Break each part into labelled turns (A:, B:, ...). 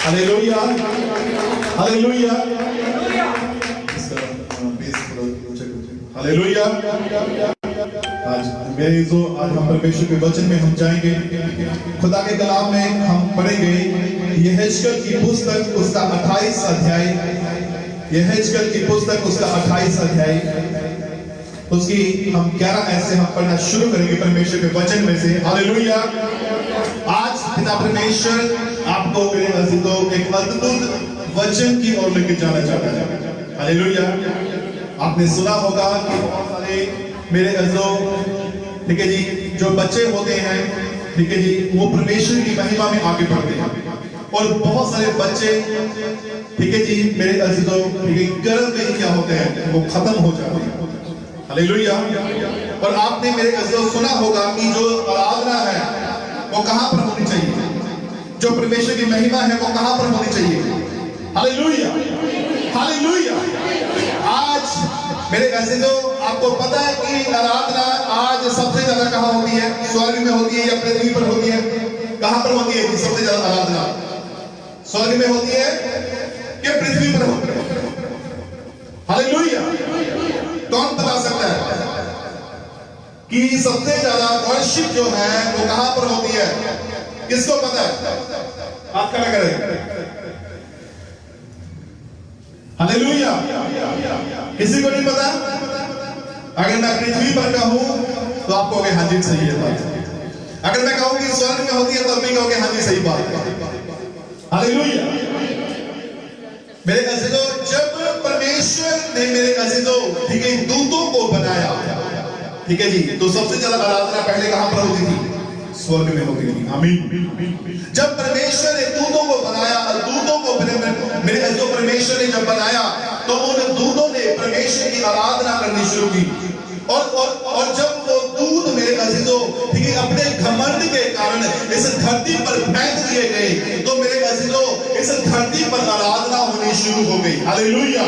A: Hallelujah, hallelujah, hallelujah. आज हम परमेश्वर के वचन में हम जाएंगे। खुदा के कलाम में हम पढ़ेंगे यहेजकेल की पुस्तक उसका 28 अध्याय, यहेजकेल की पुस्तक उसका 28 अध्याय, उसकी हम 11 ऐसे हम पढ़ना शुरू करेंगे परमेश्वर के वचन में से। हालेलुया। आज पिता परमेश्वर आपको मेरे अजीजों एक अद्भुत वचन की ओर लेके जाना चाहता है। हालेलुया। आपने सुना होगा कि बहुत सारे मेरे अजीजों, ठीक है जी, जो बच्चे होते हैं, ठीक है जी, वो परमेश्वर की महिमा में आगे बढ़ते हैं, और बहुत सारे बच्चे, ठीक है जी मेरे अजीजों, ठीक है, गर्भ में ही क्या होते हैं, वो खत्म हो जाते हैं। हालेलुया। और आपने मेरे अजीजों सुना होगा कि जो आराधना है वो कहां पर होनी चाहिए, जो परमेश्वर की महिमा है वो कहां पर होनी चाहिए। Hallelujah, hallelujah. आज मेरे अजीजों, आपको पता है कि आराधना आज सबसे ज्यादा कहां होती है? स्वर्ग में होती है या पृथ्वी पर होती है? कहां पर होती है सबसे ज्यादा आराधना? स्वर्ग में होती है कि पृथ्वी पर होती है? हालेलुया। कौन बता सकता है कि सबसे ज्यादा वर्शिप जो है वो कहां पर होती है? किसको पता है? हाथ खड़ा करें। हालेलुया। किसी को नहीं पता? अगर मैं पृथ्वी पर कहूं तो आप कहोगे हाँ जी सही है बात। अगर मैं कहूं कि स्वर्ग में होती है तो भी कहोगे हाँ जी सही बात। हालेलुया। मेरे अजीजों, जब परमेश्वर ने मेरे अजीजों, ठीक है, दूतों को बनाया, ठीक है जी, तो सबसे ज्यादा आराधना पहले कहां पर होती थी? स्वर्ग में होती थी। आमीन। जब परमेश्वर ने दूतों को बनाया, दूतों को मेरे अजीजों परमेश्वर ने जब बनाया तो उन दूतों ने परमेश्वर की आराधना करनी शुरू की। और जब वो दूत मेरे अजीजों, ठीक है, अपने घमंड के कारण इस धरती पर फेंक दिए गए, तो मेरे अजीजों इस धरती पर आराधना होनी शुरू हो गई। Hallelujah,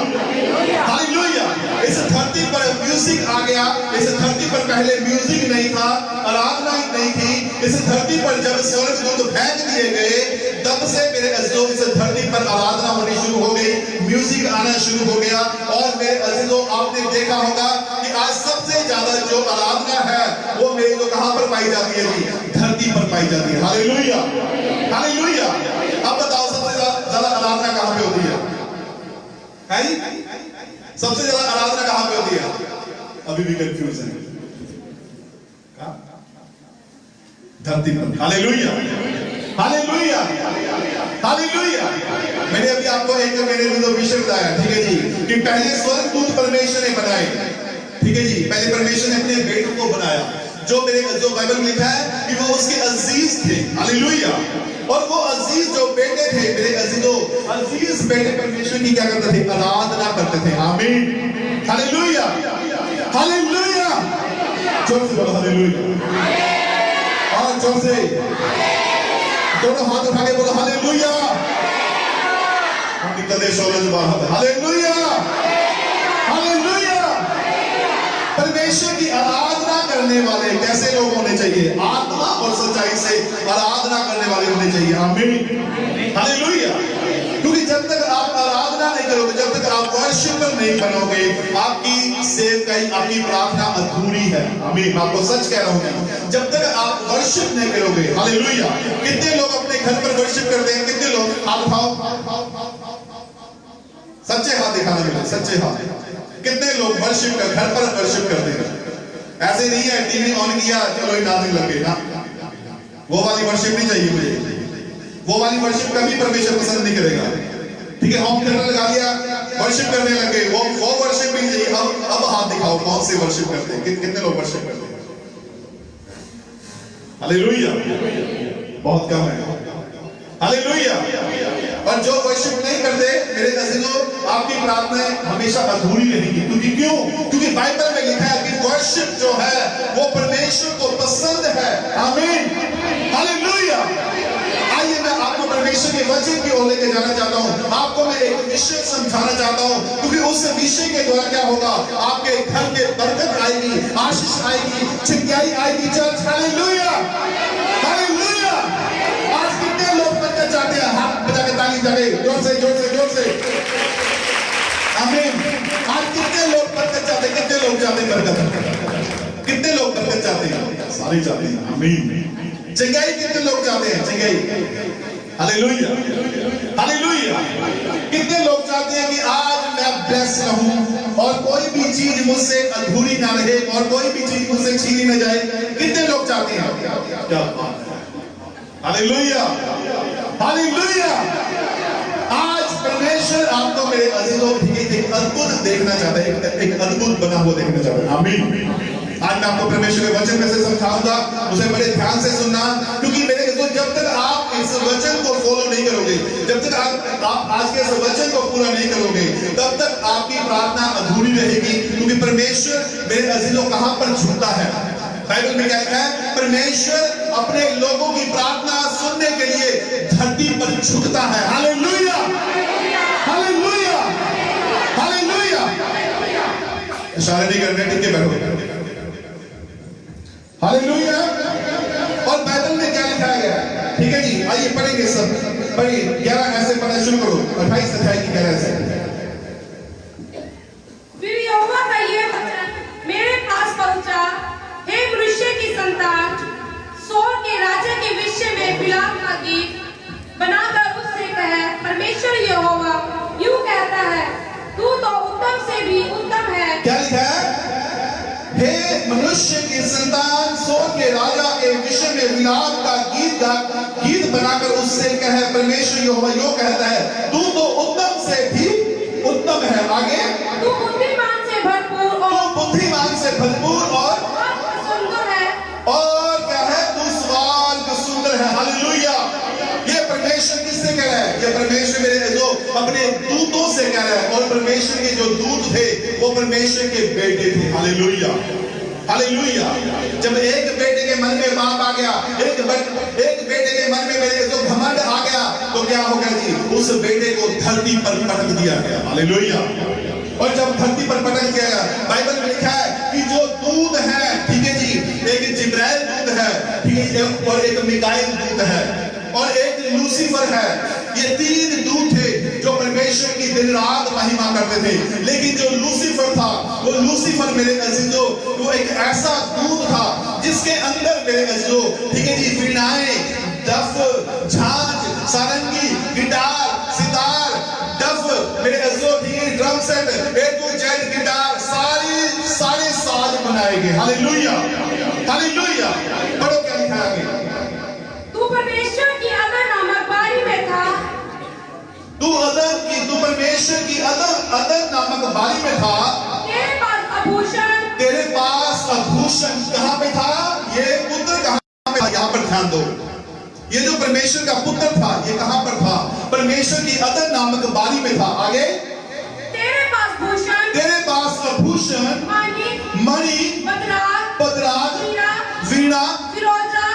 A: hallelujah. इस धरती पर म्यूजिक आ गया। इस धरती पर पहले म्यूजिक नहीं था, आराधना नहीं थी। इस धरती पर जब स्वर्गदूत फेंक दिए गए, तब से मेरे अजीजों इस धरती पर आराधना होनी शुरू हो गई, म्यूजिक आना शुरू हो गया। और मेरे अजीजों, आपने देखा होगा कि आज सबसे ज्यादा जो आराधना है वो मेरे को कहां पर पाई जाती है? धरती पर पाई जाती है। Hallelujah, hallelujah. अब बताओ सबसे ज्यादा आराधना कहां पे होती है? सबसे ज्यादा आराधना कहां पे होती है? अभी भी कंफ्यूज है। धरती पर। Hallelujah, hallelujah, hallelujah. मैंने अभी आपको एक मेरे विषय बताया, ठीक है जी, कि पहले स्वर्गदूत परमेश्वर ने बनाए, ठीक है जी, पहले परमेश्वर ने अपने बेटों को बनाया, जो मेरे जो बाइबल में लिखा है कि वो उसके अजीज थे। हालेलुया। और वो अजीज जो बेटे थे मेरे अजीजों, अजीज बेटे परमेश्वर की क्या करते थे? आराधना करते थे। आमीन, हालेलुया, हालेलुया। जोर से बोलो हालेलुया, और जोर से दोनों हाथ उठा के बोलो हालेलुया। हम निकलते शोले बाहर। Hallelujah, hallelujah. परमेश्वर की आराधना करने वाले कैसे लोग होने चाहिए? आत्मा और सच्चाई से आराधना करने वाले होने चाहिए। आमीन, हालेलुया। क्योंकि जब तक आप आराधना नहीं करोगे, जब तक आप वर्शिपर नहीं बनोगे, आपकी सेवकाई, आपकी प्रार्थना अधूरी है। आमीन, आपको सच कह रहा हूं, जब तक आप वर्शिप नहीं करोगे। हालेलुया। कितने लोग अपने घर पर वर्शिप करते हैं? कितने लोग? हाथ उठाओ, सच्चे हाथ दिखाने के लिए, सच्चे हाथ। कितने लोग वर्शिप कर घर पर वर्शिप करते हैं? ऐसे नहीं है टीवी ऑन किया चलो ही नाचने लगे ना, वो वाली वर्शिप नहीं चाहिए मुझे। वो वाली वर्शिप कभी परमेश्वर पसंद नहीं करेगा। ठीक है, होम थिएटर लगा लिया, वर्शिप करने लगे, वो वर्शिप नहीं चाहिए। अब हाथ दिखाओ कौन से वर्शिप करते हैं? कितने लोग वर्शिप करते हैं? हालेलुया, बहुत कम है। हालेलुया। और जो वर्शिप नहीं करते मेरे अजीजों, आपकी प्रार्थनाएं हमेशा अधूरी रहेगी। क्योंकि क्यों? क्योंकि बाइबल में लिखा है कि वर्शिप जो है वो परमेश्वर को पसंद है। आमीन, हालेलुया। आइए मैं आपको परमेश्वर के वचन की ओर लेके जाना चाहता हूं। आपको मैं एक विषय समझाना चाहता हूं, क्योंकि उस विषय के द्वारा क्या होगा? आपके घर में बरकत आएगी, आशीष आएगी, छिंगाई आएगी। Church, hallelujah, hallelujah. आज कितने लोग बरकत चाहते हैं? हाथ बजा के ताली बजा बरकत चाहते हैं? सारे चाहते हैं। आमीन। चंगाई कितने लोग चाहते हैं? चंगाई, हालेलुया, हालेलुया। कितने लोग चाहते हैं कि आज मैं ब्लेस रहूं और कोई भी चीज मुझसे अधूरी ना रहे और कोई भी चीज मुझसे छीनी ना जाए? कितने लोग चाहते हैं? क्या बात है, हालेलुया, हालेलुया। आज परमेश्वर आपको मेरे अजीजों एक अद्भुत देखना चाहता है, एक अद्भुत बना हुआ देखना चाहता है। आमीन। आज मैं आपको परमेश्वर के वचन में से समझाऊंगा, उसे बड़े ध्यान से सुनना, क्योंकि मेरे दोस्तों जब तक आप इस वचन को फॉलो नहीं करोगे, जब तक आप आज के इस वचन को पूरा नहीं करोगे, तब तक आपकी प्रार्थना अधूरी रहेगी। क्योंकि परमेश्वर मेरे अजीजों कहां पर झुकता है? बाइबल में क्या लिखा है? परमेश्वर अपने लोगों की प्रार्थना सुनने के लिए धरती पर झुकता है। Hallelujah, hallelujah, hallelujah. इशारा नहीं करना, टिक के बैठो। हालेलुया। और बाइबल में क्या लिखा गया है? ठीक है जी, आइए पढ़ेंगे सब। पढ़िए 11 ऐसे पढ़ना शुरू करो, 28 अध्याय की 11 ऐसे।
B: फिर यहोवा का ये वचन मेरे पास पहुंचा, हे मनुष्य की संतान, सोर के राजा के विषय में विलाप का गीत बनाकर उससे कह, परमेश्वर यहोवा यूं कहता है, तू तो उत्तम से भी उत्तम है।
A: क्या लिखा है? हे मनुष्य की संतान, सोर के राजा के विषय में विलाप का गीत बनाकर उससे कहे, परमेश्वर यहोवा यूं कहता है, तू तो उत्तम से भी उत्तम है। आगे,
B: तू बुद्धिमान से भरपूर और सुंदर है।
A: और क्या है? तू सवाल का सुंदर है। हालेलुया। ये परमेश्वर किससे कह रहा है? ये परमेश्वर मेरे जो अपने दूतों से कह रहा है। और परमेश्वर के जो दूत थे वो परमेश्वर के बेटे थे। Hallelujah, hallelujah. जब एक बेटे के मन में पाप आ गया, एक बेटे के मन में मेरे जो घमंड आ गया, तो क्या हो गया जी? उस बेटे को धरती पर पटक दिया गया। हालेलुया। और जब धरती पर पटक दिया गया, बाइबल में लिखा है कि जो दूत है, ठीक है जी, एक जिब्राइल दूत है, ठीक है, और एक मिकाईल दूत है और एक लूसीफर है। ये 3 दूत थे जो परमेश्वर की दिन रात महिमा करते थे। लेकिन जो लूसीफर था, वो लूसीफर मेरे अजीजों, वो एक ऐसा दूत था जिसके अंदर मेरे अजीजों, ठीक है जी, वीणाएं, डफ, झांझ, सारंगी, गिटार, सितार, डफ, मेरे अजीजों, ठीक है, drum set, A to Z guitar, सारे साज बनाए गए। Hallelujah, hallelujah. पढ़ो क्या लिखा है आगे?
B: तू परमेश्वर की अदन नामक बारी में था।
A: तू परमेश्वर की अदन नामक बारी में था।
B: तेरे पास आभूषण कहां पे था? ये पुत्र कहां पे था? यहां पर ध्यान दो। ये जो परमेश्वर का पुत्र था, ये कहां पर था? परमेश्वर की अदन नामक बारी में था। आगे, तेरे पास आभूषण, मणि, पदराग, वीणा, फिरोजा,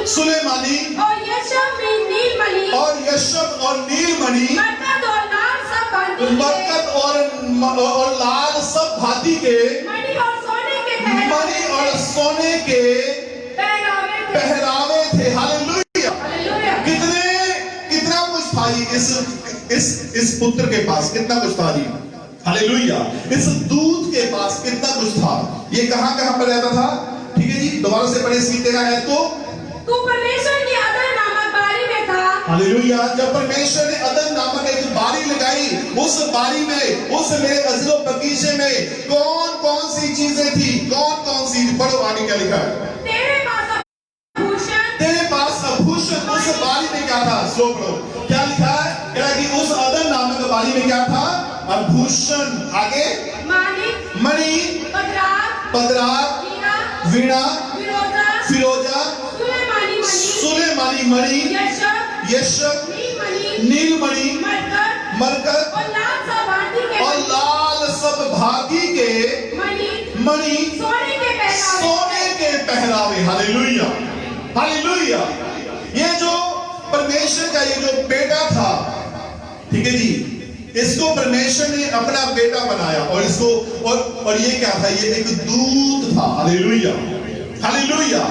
B: सुलेमानी और यशब और नीलमणि, मरकत और लाल सब भांति के, मणि और सोने के पहरावे थे। हालेलुया। कितना कुछ था इस पुत्र के पास? कितना कुछ था जी? हालेलुया। इस दूत के पास कितना कुछ था? ये कहां पर रहता था? ठीक है जी, दोबारा से पढ़े, सी 13 है। तो तू परमेश्वर की अदन नामक बारी में था।
A: हालेलुया। जब परमेश्वर ने अदन नामक एक बारी लगाई, उस बारी में, उस मेरे अज़ीज़ों बगीचे में कौन सी चीजें थी? कौन सी? पढ़ो आगे क्या लिखा है?
B: तेरे पास आभूषण। उस बारी में क्या था? स्लो पढ़ो, क्या लिखा है? क्या कि उस अदन नामक बारी में क्या था? आभूषण। आगे, मणि, पदराग, वीणा, फिरोजा, सुलेमानी मणि, यशब, नीलमणि, मरकत और लाल सब भांति के मणि, सोने के पहरावे। Hallelujah, hallelujah. ये जो परमेश्वर का ये जो बेटा था, ठीक है जी, इसको परमेश्वर ने अपना बेटा बनाया और इसको और ये क्या था? ये एक दूत था। Hallelujah, hallelujah.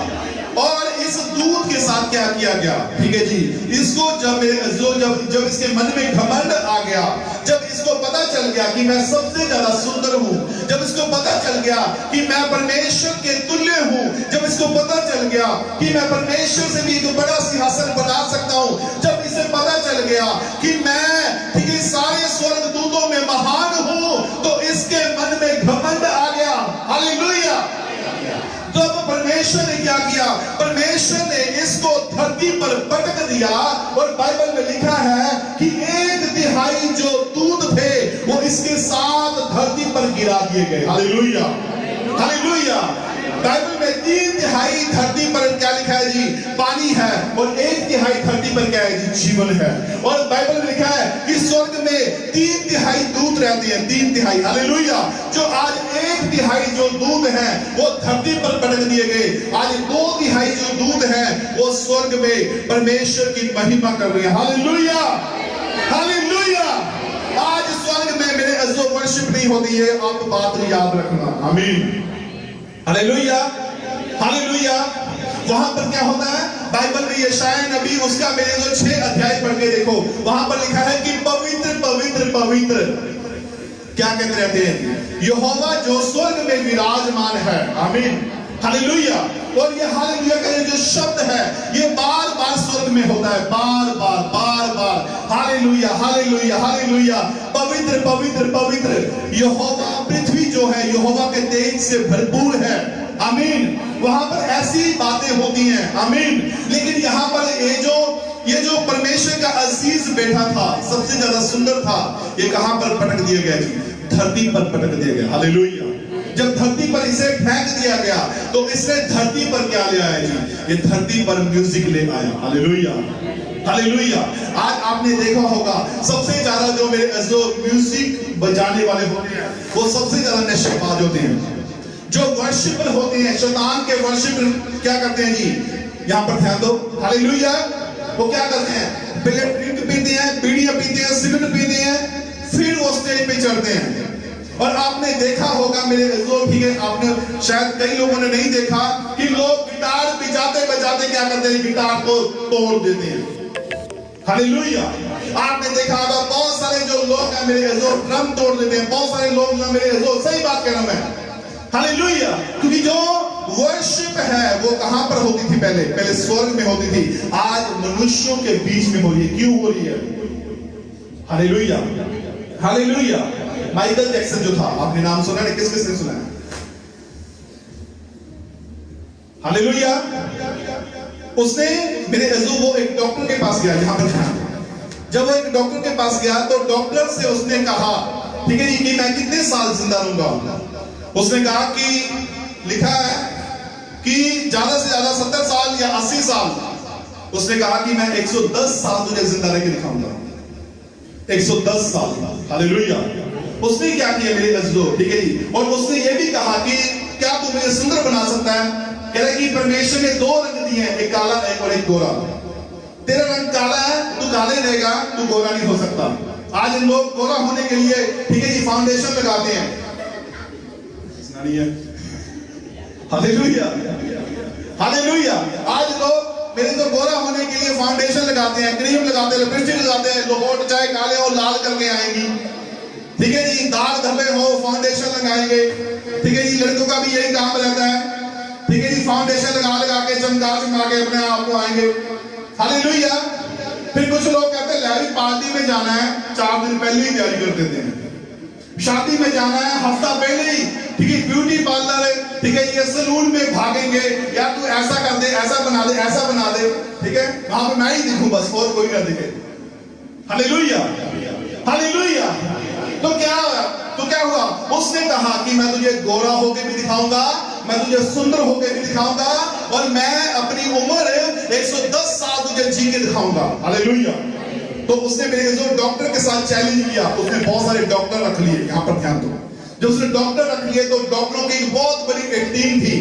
B: और इस दूत के साथ क्या किया गया, ठीक है जी, इसको जब इसके मन में घमंड आ गया, जब इसको पता चल गया कि मैं सबसे ज्यादा सुंदर हूं, जब इसको पता चल गया कि मैं परमेश्वर के तुल्य हूं, जब इसको पता चल गया कि मैं परमेश्वर से भी एक बड़ा सिंहासन बना सकता हूं, जब इसे पता चल गया कि मैं, ठीक है, सारे स्वर्ग दूतों में महान हूं, तो इसके मन में घमंड आ गया। हालेलुया। तो अब परमेश्वर ने क्या किया, परमेश्वर ने इसको धरती पर पटक दिया, और बाइबल में लिखा है कि 1/3 जो दूत थे वो इसके साथ धरती पर गिरा दिए गए। Hallelujah, hallelujah. बाइबल में 3/3 धरती पर क्या लिखा है जी, पानी है, और 1/3 धरती पर क्या है जी, जीवन है। और बाइबल में लिखा है कि स्वर्ग में 3/3 दूत रहते हैं, 3/3। हालेलुया। जो आज 1/3 जो दूत हैं वो धरती पर पटक दिए गए, आज 2/3 जो दूत हैं वो स्वर्ग में परमेश्वर की महिमा कर रहे हैं। Hallelujah, hallelujah. आज स्वर्ग में मेरे अज़ीज़ों वर्शिप नहीं होती है, आप बात याद रखना। आमीन, हालेलुया, हालेलुया। वहां पर क्या होता है, बाइबल में यशायाह नबी उसका मेरे जो 6 अध्याय पढ़ के देखो, वहां पर लिखा है कि पवित्र पवित्र पवित्र क्या कहते रहते हैं, यहोवा जो स्वर्ग में विराजमान है। आमीन, हालेलुया। और ये हालेलुया का जो शब्द है ये बार बार स्वर्ग में होता है, बार बार बार बार। Hallelujah, hallelujah, hallelujah. पवित्र पवित्र पवित्र यहोवा, पृथ्वी जो है यहोवा के तेज से भरपूर है। आमीन। वहां पर ऐसी बातें होती हैं। आमीन। लेकिन यहाँ पर ये जो परमेश्वर का अजीज बैठा था, सबसे ज्यादा सुंदर था, ये कहां पर पटक दिया गया जी, धरती पर पटक दिया गया। हालेलुया। जब धरती पर इसे फेंक दिया गया तो इसने धरती पर क्या ले आया जी, ये धरती पर म्यूजिक ले आया। Hallelujah, hallelujah. आज आपने देखा होगा सबसे ज्यादा जो म्यूजिक बजाने वाले होते हैं वो सबसे ज्यादा नशेबाज होते हैं। जो वर्शिपर होते हैं, शैतान के वर्शिपर क्या करते हैं जी, यहां पर ध्यान दो। हालेलुया। वो क्या करते हैं, पहले ड्रिंक पीते हैं, बीड़ियां पीते हैं, सिगरेट पीते हैं, फिर वो स्टेज पे चढ़ते हैं। और आपने देखा होगा मेरे दोस्त, ठीक है, आपने शायद कई लोगों ने नहीं देखा कि लोग गिटार बजाते बजाते क्या करते हैं, गिटार को तोड़ देते हैं। हालेलुया। आपने देखा होगा बहुत सारे जो लोग हैं मेरे दोस्त ड्रम तोड़ देते हैं, बहुत सारे लोग ना मेरे दोस्त, सही बात कह रहा हूं मैं। हालेलुया। क्योंकि जो वर्शिप है वो कहां पर होती थी, पहले स्वर्ग में होती थी, आज मनुष्यों के बीच में हो रही है। क्यों हो रही है? Hallelujah, hallelujah. माइकल जैक्सन जो था, आपने नाम सुना है, किस किसने सुना है? हालेलुया। उसने मेरे अज़ीज़ों वो एक डॉक्टर के पास गया, यहां पर था। जब वो एक डॉक्टर के पास गया तो डॉक्टर से उसने कहा, ठीक है जी, कि मैं कितने साल जिंदा रहूंगा? उसने कहा कि लिखा है कि ज्यादा से ज्यादा 70 साल या 80 साल। उसने कहा कि मैं 110 साल तुझे जिंदा रह के दिखाऊंगा, 110 साल। हालेलुया। उसने क्या किया मेरे अज़ीज़ों, ठीक है जी, और उसने ये भी कहा कि क्या तू मुझे सुंदर बना सकता है? कह रहा कि परमेश्वर ने 2 रंग दिए हैं, एक काला एक और एक गोरा। तेरा रंग काला है, तू काला ही रहेगा, तू गोरा नहीं हो सकता। आज लोग गोरा होने के लिए, ठीक है जी, फाउंडेशन लगाते हैं। Hallelujah, hallelujah. आज लोग मेरे तो गोरा होने के लिए फाउंडेशन लगाते हैं, क्रीम लगाते हैं, लिपस्टिक लगाते हैं। लोग होठ चाहे काले और लाल करके आएंगी, ठीक है जी, दाग धब्बे हो फाउंडेशन लगाएंगे, ठीक है जी। लड़कों का भी यही काम रहता है, ठीक है जी, फाउंडेशन लगा के चमका के अपने आप को आएंगे। हालेलुया। फिर कुछ लोग कहते हैं लहरी पार्टी में जाना है, 4 दिन पहले ही तैयारी कर देते हैं। शादी में जाना है, हफ्ता पहले ही, ठीक है, ब्यूटी पार्लर है, ठीक है, ये सैलून में भागेंगे, या तू ऐसा कर दे, ऐसा बना दे, ऐसा बना दे, ठीक है, वहां पे मैं ही दिखूं बस, और कोई ना दिखे। Hallelujah, hallelujah. तो क्या हुआ? उसने कहा कि मैं तुझे गोरा होके भी दिखाऊंगा, मैं तुझे सुंदर होके भी दिखाऊंगा, और मैं अपनी उम्र 110 साल तुझे जी के दिखाऊंगा। हालेलुया। तो उसने मेरे जो डॉक्टर के साथ चैलेंज किया, उसने बहुत सारे डॉक्टर रख लिए। यहां पर ध्यान दो, जब उसने डॉक्टर रख लिए तो डॉक्टरों की एक बहुत बड़ी एक टीम थी।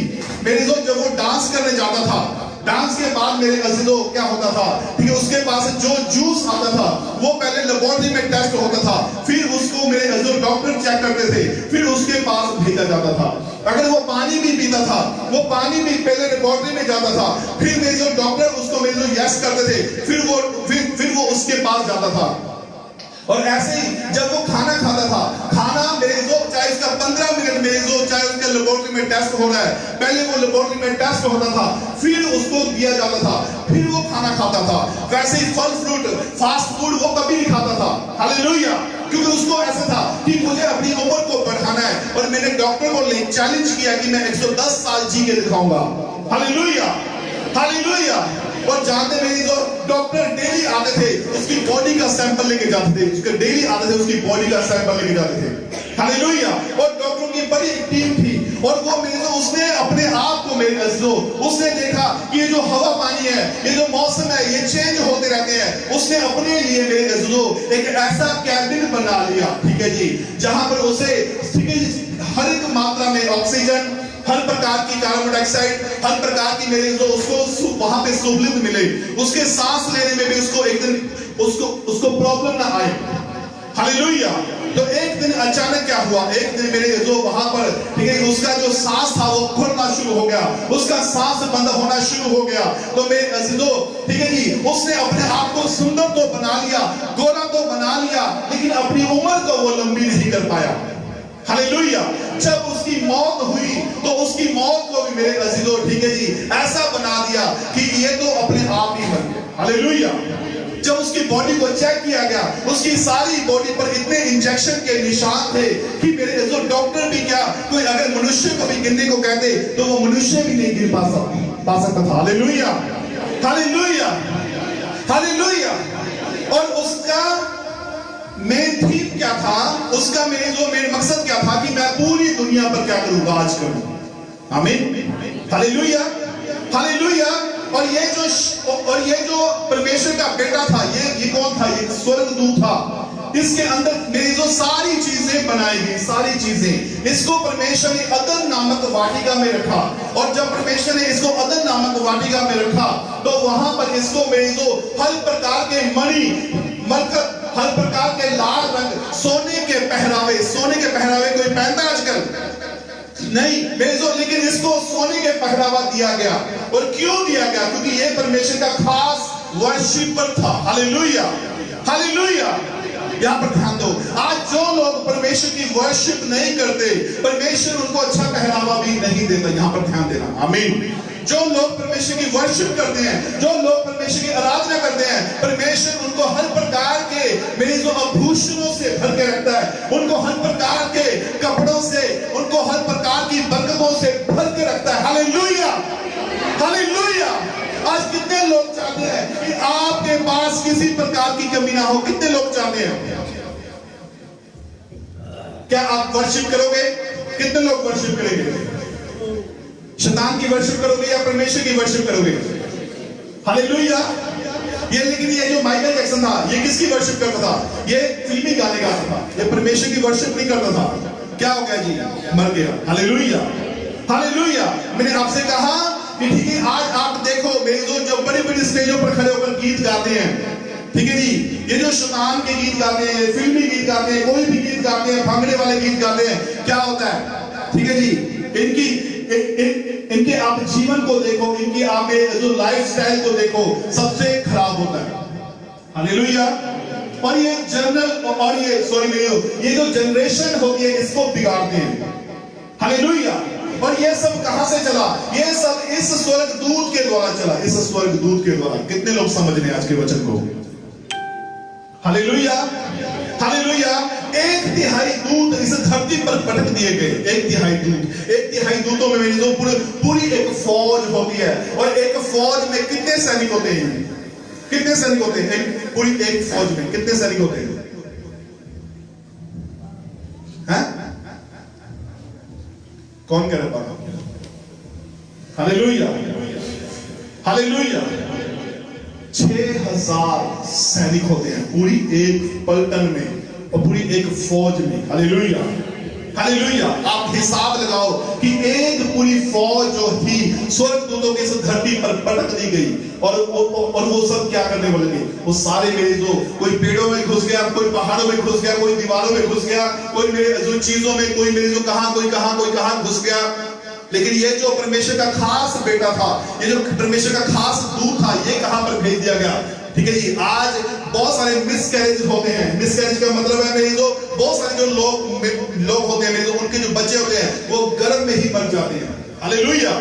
B: मेरे जो जब वो डांस करने जाता था, डांस के बाद मेरे अज़ीज़ों क्या होता था, ठीक है, उसके पास जो जूस आता था वो पहले लेबोरेटरी में टेस्ट होता था, फिर उसको मेरे अज़ीज़ों डॉक्टर चेक करते थे, फिर उसके पास भेजा जाता था। अगर वो पानी भी पीता था, वो पानी भी पहले लेबोरेटरी में जाता था, फिर मेरे जो डॉक्टर उसको मेरे जो यस करते थे, फिर वो उसके पास जाता था। और ऐसे ही जब वो खाना खाता था, खाना मेरे जो चाहे उसका 15 मिनट मेरे जो चाहे उसके लेबोरेटरी में टेस्ट हो रहा है, पहले वो लेबोरेटरी में टेस्ट होता था, फिर उसको दिया जाता था, फिर वो खाना खाता था। वैसे ही फल फ्रूट फास्ट फूड वो कभी नहीं खाता था। हालेलुया। क्योंकि उसको ऐसा था कि मुझे अपनी उम्र को बढ़ाना है, और मैंने डॉक्टर को चैलेंज किया कि मैं 110 साल जी के दिखाऊंगा। Hallelujah, hallelujah. और जानते मेरी जो डॉक्टर डेली आते थे, उसकी बॉडी का सैंपल लेके जाते थे, उसके डेली आते थे, उसकी बॉडी का सैंपल लेके जाते थे। हालेलुया। और डॉक्टरों की बड़ी एक टीम थी, और वो मेरे जो उसने अपने आप को मेरे अज़ीज़ों उसने देखा कि ये जो हवा पानी है, ये जो मौसम है, ये चेंज होते रहते हैं। उसने अपने लिए मेरे अज़ीज़ों एक ऐसा कैबिन बना लिया, ठीक है जी, जहां पर उसे ठीक है हर एक मात्रा में ऑक्सीजन, हर प्रकार की कार्बन डाइऑक्साइड, हर प्रकार की मेरे जो उसको वहां पे सहूलियत मिले, उसके सांस लेने में भी उसको एक दिन उसको प्रॉब्लम ना आए। हालेलुया। तो एक दिन अचानक क्या हुआ, एक दिन मेरे जो वहां पर ठीक है उसका जो सांस था वो खुलना शुरू हो गया, उसका सांस बंद होना शुरू हो गया। तो मेरे अज़ीज़ों ठीक है जी, उसने अपने आप को सुंदर तो बना लिया, गोरा तो बना लिया, लेकिन अपनी उम्र को वो लंबी नहीं कर पाया। हालेलुया। जब उसकी मौत हुई तो उसकी मौत को भी मेरे अज़ीज़ों ठीक है जी ऐसा बना दिया कि ये तो अपने आप ही मर गया। हालेलुया। जब उसकी बॉडी को चेक किया गया, उसकी सारी बॉडी पर इतने इंजेक्शन के निशान थे कि मेरे अज़ीज़ों डॉक्टर भी क्या, कोई अगर मनुष्य को भी गिनने को कहते तो वो मनुष्य भी नहीं गिन पा सकता था। Hallelujah, hallelujah, hallelujah. और उसका मेन थीम क्या था, उसका मेन मकसद क्या था कि मैं पूरी दुनिया पर क्या करूं, राज करूं। आमीन, हालेलुया, हालेलुया। और ये जो परमेश्वर का बेटा था, ये कौन था, ये स्वर्गदूत था। इसके अंदर मेरी जो सारी चीजें बनाई गई, सारी चीजें, इसको परमेश्वर ने अदन नामक वाटिका में रखा। और जब परमेश्वर ने इसको अदन नामक वाटिका में रखा तो वहां पर इसको मेरी जो हर प्रकार के मणि, मरकत, हर प्रकार के लाल रंग, सोने के पहरावे कोई पहनता आजकल नहीं मेरे जो, लेकिन इसको सोने के पहरावा दिया गया। और क्यों दिया गया, क्योंकि ये परमेश्वर का खास वर्शिपर था। Hallelujah, hallelujah. यहाँ पर ध्यान दो, आज जो लोग परमेश्वर की वर्शिप नहीं करते, परमेश्वर उनको अच्छा पहरावा भी नहीं देता। यहाँ पर ध्यान देना। आमीन। जो लोग परमेश्वर की वर्शिप करते हैं, जो लोग परमेश्वर की आराधना करते हैं, परमेश्वर उनको हर प्रकार के मेरे जो आभूषणों से भर के रखता है, उनको हर प्रकार के कपड़ों से, उनको हर प्रकार की बरकतों से भर के रखता है। Hallelujah, hallelujah. आज कितने लोग चाहते हैं कि आपके पास किसी प्रकार की कमी ना हो? कितने लोग चाहते हैं? क्या आप वर्शिप करोगे? कितने लोग वर्शिप करेंगे? शैतान की वर्शिप करोगे या परमेश्वर की वर्शिप करोगे? हालेलुया। लेकिन ये जो माइकल जैक्सन था, ये किसकी वर्शिप करता था? ये फिल्मी गाने गाता था, ये परमेश्वर की वर्शिप नहीं करता था। क्या हो गया जी? मर गया। Hallelujah, hallelujah. मैंने आपसे कहा कि ठीक है, आज आप देखो मेरे जो बड़ी बड़ी स्टेजों पर खड़े होकर गीत गाते हैं, ठीक है जी, ये जो शैतान के गीत गाते हैं, फिल्मी गीत गाते हैं, कोई भी गीत गाते हैं, भांगड़े वाले गीत गाते हैं, क्या होता है? ठीक है जी, इनके आप जीवन को देखो, इनकी आप जो लाइफस्टाइल को देखो, सबसे खराब होता है। हालेलुया। और ये ये जो जनरेशन होती है, इसको बिगाड़ते हैं। हालेलुया। और ये सब कहां से चला? ये सब इस स्वर्गदूत के द्वारा चला, इस स्वर्गदूत के द्वारा। कितने लोग समझ रहे हैं आज के वचन को? Hallelujah, hallelujah. 1/3 दूत इस धरती पर पटक दिए गए। 1/3 दूतों में मेरी जो पूरी एक फौज होती है। और एक फौज में कितने सैनिक होते हैं? कितने सैनिक होते हैं? पूरी एक फौज में कितने सैनिक होते हैं? कौन कह रहा है? Hallelujah, hallelujah. 6000 सैनिक होते हैं पूरी एक पलटन में और पूरी एक फौज में। Hallelujah, hallelujah. आप हिसाब लगाओ कि एक पूरी फौज जो थी स्वर्गदूतों की इस धरती पर पटक दी गई और वो सब क्या करने वाले थे? वो सारे मेरे जो कोई पेड़ों में घुस गया, कोई पहाड़ों में घुस गया, कोई दीवारों में घुस गया, कोई मेरे जो चीजों में, कोई मेरे जो कहां, कोई कहां घुस गया। लेकिन ये जो परमेश्वर का खास बेटा था, ये जो परमेश्वर का खास दूत था, ये कहां पर भेज दिया गया? ठीक है जी। आज बहुत सारे मिसकैरेज होते हैं। मिसकैरेज का मतलब है मेरे जो बहुत सारे जो लोग होते हैं, मेरे जो उनके जो बच्चे होते हैं वो गर्भ में ही मर जाते हैं। Hallelujah,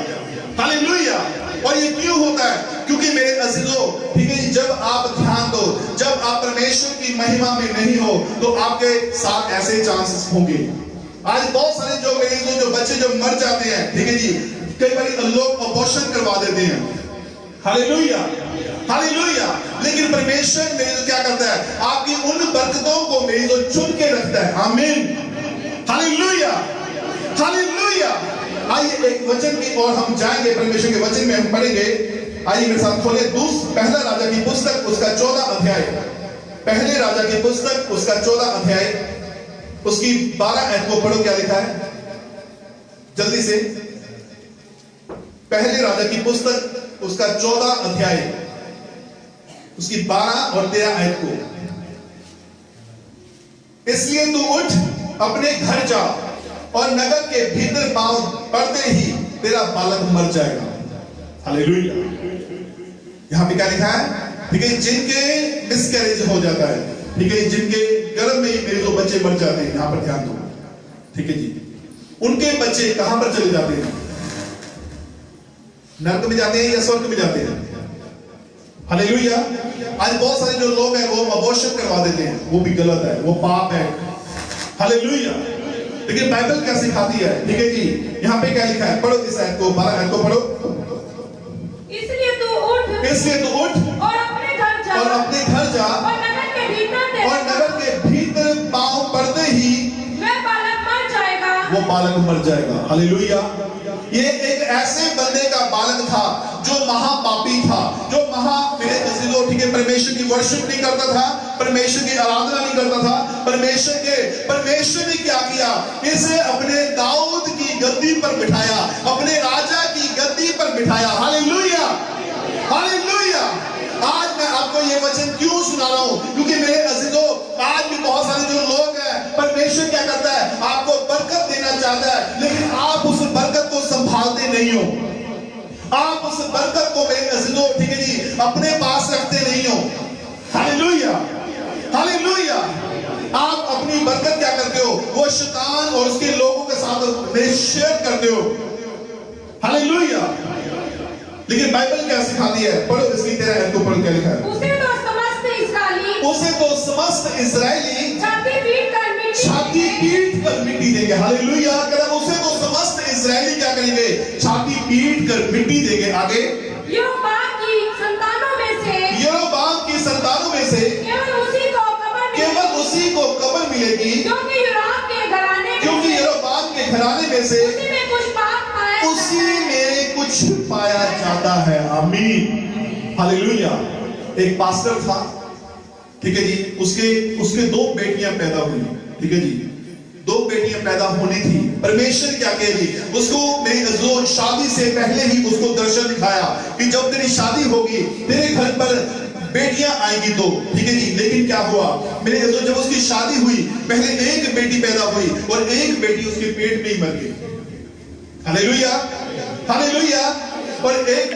B: hallelujah. और ये क्यों होता है? क्योंकि मेरे अजीजों, ठीक है जी, जब आप ध्यान दो, जब आप परमेश्वर की महिमा में नहीं हो तो आपके साथ ऐसे चांसेस होंगे। आज बहुत सारे जो मेरे जो बच्चे जो मर जाते हैं, ठीक है जी, कई बार लोग अबॉर्शन करवा देते हैं। Hallelujah, hallelujah. लेकिन परमेश्वर मेरे जो क्या करता है? आपकी उन बरकतों को मेरे जो चुन के रखता है। आमीन, हालेलुया, हालेलुया। आइए एक वचन की ओर हम जाएंगे, परमेश्वर के वचन में हम पढ़ेंगे। आइए मेरे साथ खोले पहला राजा की पुस्तक उसका 14 अध्याय। पहले राजा की पुस्तक उसका 14 अध्याय उसकी 12 आयत को पढ़ो। क्या लिखा है जल्दी से? पहले राजा की पुस्तक उसका 14 अध्याय उसकी 12 और 13 आयत को। इसलिए तू उठ, अपने घर जा और नगर के भीतर पांव पड़ते ही तेरा बालक मर जाएगा। हालेलुया। यहां पे क्या लिखा है? ठीक है, जिनके मिसकैरेज हो जाता है, ठीक है, जिनके गर्भ में ही मेरे जो बच्चे मर जाते हैं, यहां पर ध्यान दो, ठीक है जी, उनके बच्चे कहां पर चले जाते हैं? नरक में जाते हैं या स्वर्ग में जाते हैं? हालेलुया। आज बहुत सारे जो लोग हैं वो अबॉर्शन करवा देते हैं, वो भी गलत है, वो पाप है। हालेलुया। लेकिन बाइबल क्या सिखाती है? ठीक है जी, यहाँ पे क्या लिखा है? पढ़ो इस आयत को, 12 आयत को पढ़ो।
C: इसलिए तू उठ
B: और अपने घर जा
C: और
B: नगर के भीतर पांव पड़ते ही
C: वह बालक मर जाएगा।
B: वो बालक मर जाएगा। हालेलुया। ये एक ऐसे बंदे का बालक था जो महापापी था, जो मेरे अजीजों, ठीक है, परमेश्वर की वर्शिप नहीं करता था, परमेश्वर की आराधना नहीं करता था। परमेश्वर ने क्या किया? इसे अपने दाऊद की गद्दी पर बिठाया, अपने राजा की गद्दी पर बिठाया। Hallelujah, hallelujah. आज मैं आपको ये वचन क्यों सुना रहा हूं? क्योंकि मेरे अजीजों, आज भी बहुत सारे जो लोग हैं, परमेश्वर क्या करता है? आपको बरकत देना चाहता है, लेकिन आप उस बरकत को संभालते नहीं हो। आप उस बरकत को मेरे अजीजों, ठीक है जी, अपने पास रखते नहीं हो। Hallelujah, hallelujah. आप अपनी बरकत क्या करते हो? वो शैतान और उसके लोगों के साथ शेयर करते हो। हालेलुया। लेकिन बाइबल क्या सिखाती है? पढ़ो इसकी 13 आयत को पढ़ो। क्या लिखा है?
C: उसे तो समस्त इस्राएली छाती
B: पीट कर मिट्टी देंगे। हालेलुया। उसे तो समस्त इस्राएली क्या करेंगे? छाती पीट कर मिट्टी देंगे। आगे,
C: यरोबाम की संतानों में से केवल
B: उसी को कब्र मिलेगी,
C: क्योंकि
B: यरोबाम के घराने में से उसी में कुछ पाया जाता है। आमीन, हालेलुया। एक पास्टर था, ठीक है जी, उसके 2 बेटियां पैदा हुई, ठीक है जी, 2 बेटियां पैदा होनी थी। परमेश्वर क्या कहे जी? उसको मेरी जो शादी से पहले ही उसको दर्शन दिखाया कि जब तेरी शादी होगी, तेरे घर पर बेटियां आएंगी 2, ठीक है जी। लेकिन क्या हुआ? मेरे जब उसकी शादी हुई, पहले एक बेटी पैदा हुई और एक बेटी उसके पेट में ही मर गई। Hallelujah, hallelujah. और एक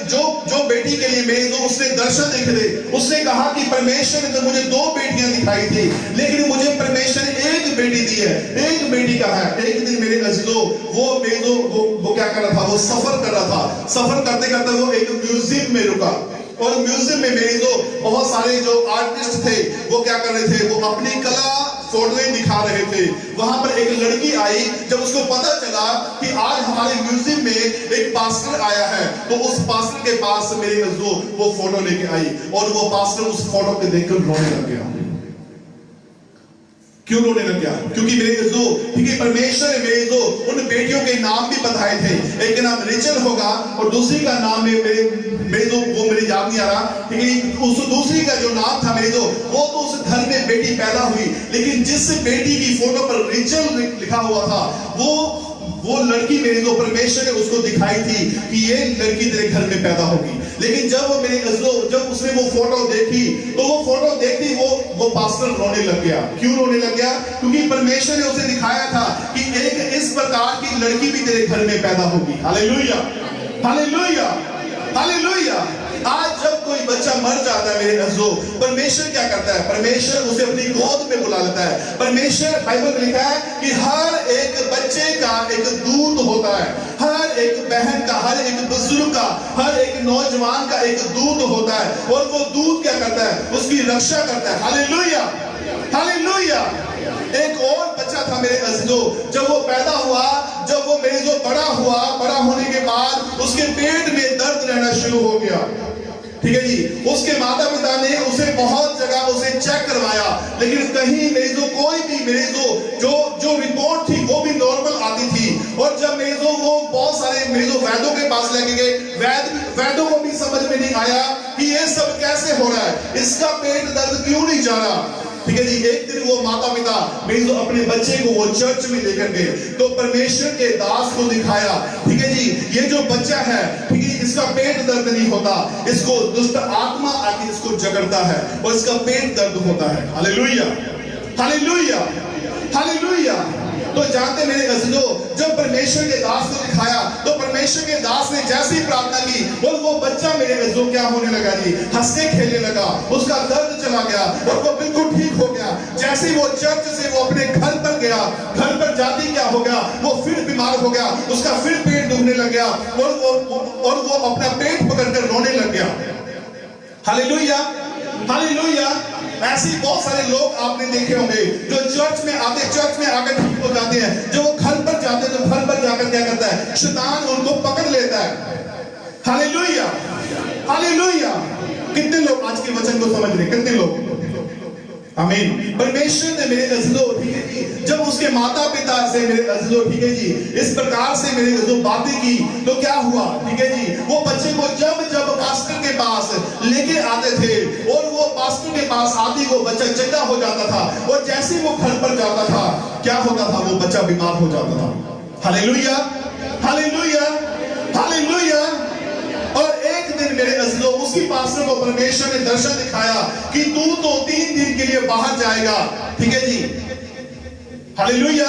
B: जो बेटी के लिए मेरे जो उसने दर्शन देखे थे, उसने कहा कि परमेश्वर ने तो मुझे 2 बेटियां दिखाई थी, लेकिन मुझे परमेश्वर ने एक बेटी दी है। एक बेटी का है। एक दिन मेरे अजीजों, वो क्या कर रहा था? वो सफर कर रहा था। सफर करते करते वो एक म्यूजियम में रुका और म्यूजियम में मेरे जो बहुत सारे जो आर्टिस्ट थे, वो क्या कर रहे थे? वो अपनी कला फोटोएं दिखा रहे थे। वहां पर एक लड़की आई, जब उसको पता चला कि आज हमारे म्यूजियम में एक पास्टर आया है, तो उस पास्टर के पास मेरे जो वो फोटो लेके आई और वो पास्टर उस फोटो को देखकर रोने लग गया। क्यों रोने लग गया? क्योंकि मेरे जो ठीक है परमेश्वर ने मेरे जो उन बेटियों के नाम भी बताए थे, एक का नाम रिचल होगा और दूसरी का नाम मेरे जो वो मेरे याद नहीं आ रहा, ठीक है उस दूसरी का जो नाम था मेरे जो वो तो उस घर में बेटी पैदा हुई, लेकिन जिस बेटी की फोटो पर रिचल लिखा हुआ था वो लड़की मेरे जो परमेश्वर ने उसको दिखाई थी कि ये लड़की तेरे घर में पैदा होगी। लेकिन जब वो जब उसने वो फोटो देखी तो वो फोटो देखती वो पास्टर रोने लग गया। क्यों रोने लग गया? क्योंकि परमेश्वर ने उसे दिखाया था कि एक इस प्रकार की लड़की भी तेरे घर में पैदा होगी। Hallelujah, hallelujah, hallelujah. आज जब कोई बच्चा मर जाता है मेरे अज़ीज़ों, परमेश्वर क्या करता है? परमेश्वर उसे अपनी गोद में बुला लेता है। परमेश्वर बाइबल में लिखा है कि हर एक बच्चे का एक दूत होता है, हर एक बहन का, हर एक बुजुर्ग का, हर एक नौजवान का एक दूत होता है, और वो दूत क्या करता है? उसकी रक्षा करता है। Hallelujah, hallelujah. एक और बच्चा था मेरे अज़ीज़ों, जब वो पैदा हुआ, जब वो मेरे जो बड़ा हुआ, बड़ा होने के बाद उसके पेट में दर्द रहना शुरू हो गया। ठीक है जी, उसके माता पिता ने उसे बहुत जगह उसे चेक करवाया, लेकिन कहीं मेरे जो कोई भी मेरे जो रिपोर्ट थी वो भी नॉर्मल आती थी। और जब मेरे जो वो बहुत सारे मेरे जो वैद्यों के पास लेके गए, वैद्यों को भी समझ में नहीं आया कि ये सब कैसे हो रहा है, इसका पेट दर्द क्यों नहीं जा रहा। ठीक है जी, एक दिन वो माता पिता मेरे जो अपने बच्चे को वो चर्च में लेकर गए, तो परमेश्वर के दास को दिखाया, ठीक है जी, ये जो बच्चा है, ठीक है, इसका पेट दर्द नहीं होता, इसको दुष्ट आत्मा आके इसको जकड़ता है और इसका पेट दर्द होता है। Hallelujah, hallelujah, hallelujah. तो जानते मेरे अज़ीज़ों, जब परमेश्वर के दास को दिखाया तो परमेश्वर के दास ने जैसी प्रार्थना की और वो बच्चा मेरे अज़ीज़ों क्या होने लगा जी? हंसने खेलने लगा, उसका दर्द चला गया और वो बिल्कुल ठीक हो गया। जैसे वो चर्च से वो अपने घर पर गया, घर पर जाती क्या हो गया? वो फिर बीमार हो गया, उसका फिर पेट दुखने लग गया और वो अपना पेट पकड़कर रोने लग गया। Hallelujah, hallelujah. ऐसे बहुत सारे लोग आपने देखे होंगे जो चर्च में आकर ठीक हो जाते हैं, जो वो घर पर जाते हैं, तो घर पर जाकर क्या करता है? शैतान उनको पकड़ लेता है। Hallelujah, hallelujah. कितने लोग आज के वचन को समझ रहे? कितने लोग? आमीन। परमेश्वर ने मेरे अज़ीज़ों, ठीक है जी, जब उसके माता पिता से मेरे अज़ीज़ों, ठीक है जी, इस प्रकार से मेरे अज़ीज़ों बातें की तो क्या हुआ? ठीक है जी, वो बच्चे को जब पास्टर के पास लेके आते थे और वो पास्टर के पास आती वो बच्चा चंगा हो जाता था, और जैसे वो घर पर जाता था क्या होता था? वो बच्चा बीमार हो जाता था। Hallelujah, hallelujah, hallelujah. और एक दिन मेरे अज़ीज़ों, उसी पास्टर को परमेश्वर ने दर्शन दिखाया कि तू तो 3 दिन के लिए बाहर जाएगा। ठीक है जी, हालेलुया।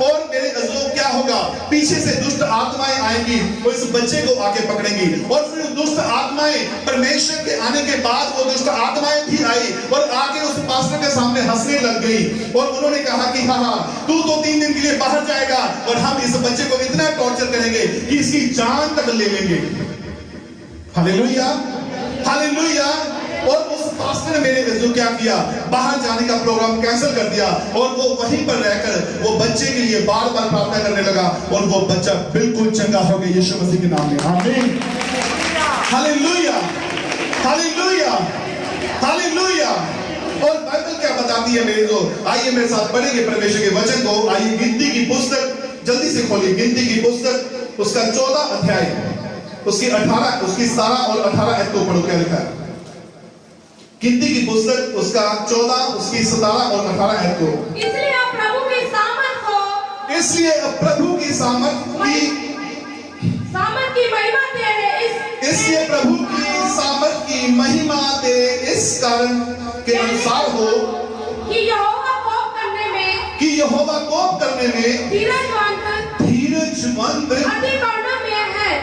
B: और मेरे अज़ीज़ों क्या होगा? पीछे से दुष्ट आत्माएं आएंगी और इस बच्चे को आके पकड़ेंगी, और फिर दुष्ट आत्माएं परमेश्वर के आने के बाद वो दुष्ट आत्माएं भी आई और आके उस पास्टर के सामने हंसने लग गई, और उन्होंने कहा कि हाँ, तू तो 3 दिन के लिए बाहर जाएगा और हम इस बच्चे को इतना टॉर्चर करेंगे कि इसकी जान तक ले लेंगे। Hallelujah, hallelujah. और उस पास्टर ने मेरे अज़ीज़ों क्या किया? बाहर जाने का प्रोग्राम कैंसिल कर दिया और वो वहीं पर रहकर वो बच्चे के लिए बार बार प्रार्थना करने लगा, और वो बच्चा बिल्कुल चंगा हो गया यीशु मसीह के नाम में। आमीन, हालेलुया, हालेलुया, हालेलुया। और बाइबल क्या बताती है मेरे को? आइए मेरे साथ पढ़ेंगे परमेश्वर के वचन को। आइए गिनती की पुस्तक जल्दी से खोलिए, गिनती की पुस्तक उसका 14 अध्याय, उसकी 17 और 18 ऐत को पढ़ो। क्या लिखा है? गिनती की पुस्तक उसका 14 उसकी 17 और 18 ऐत को।
C: इसलिए अब प्रभु की सामर्थ को,
B: इसलिए अब प्रभु की सामर्थ
C: की महिमा तेरे
B: इसलिए प्रभु की सामर्थ की महिमा तेरे इस कारण के अनुसार हो
C: कि यहोवा कोप करने में धीरजवंत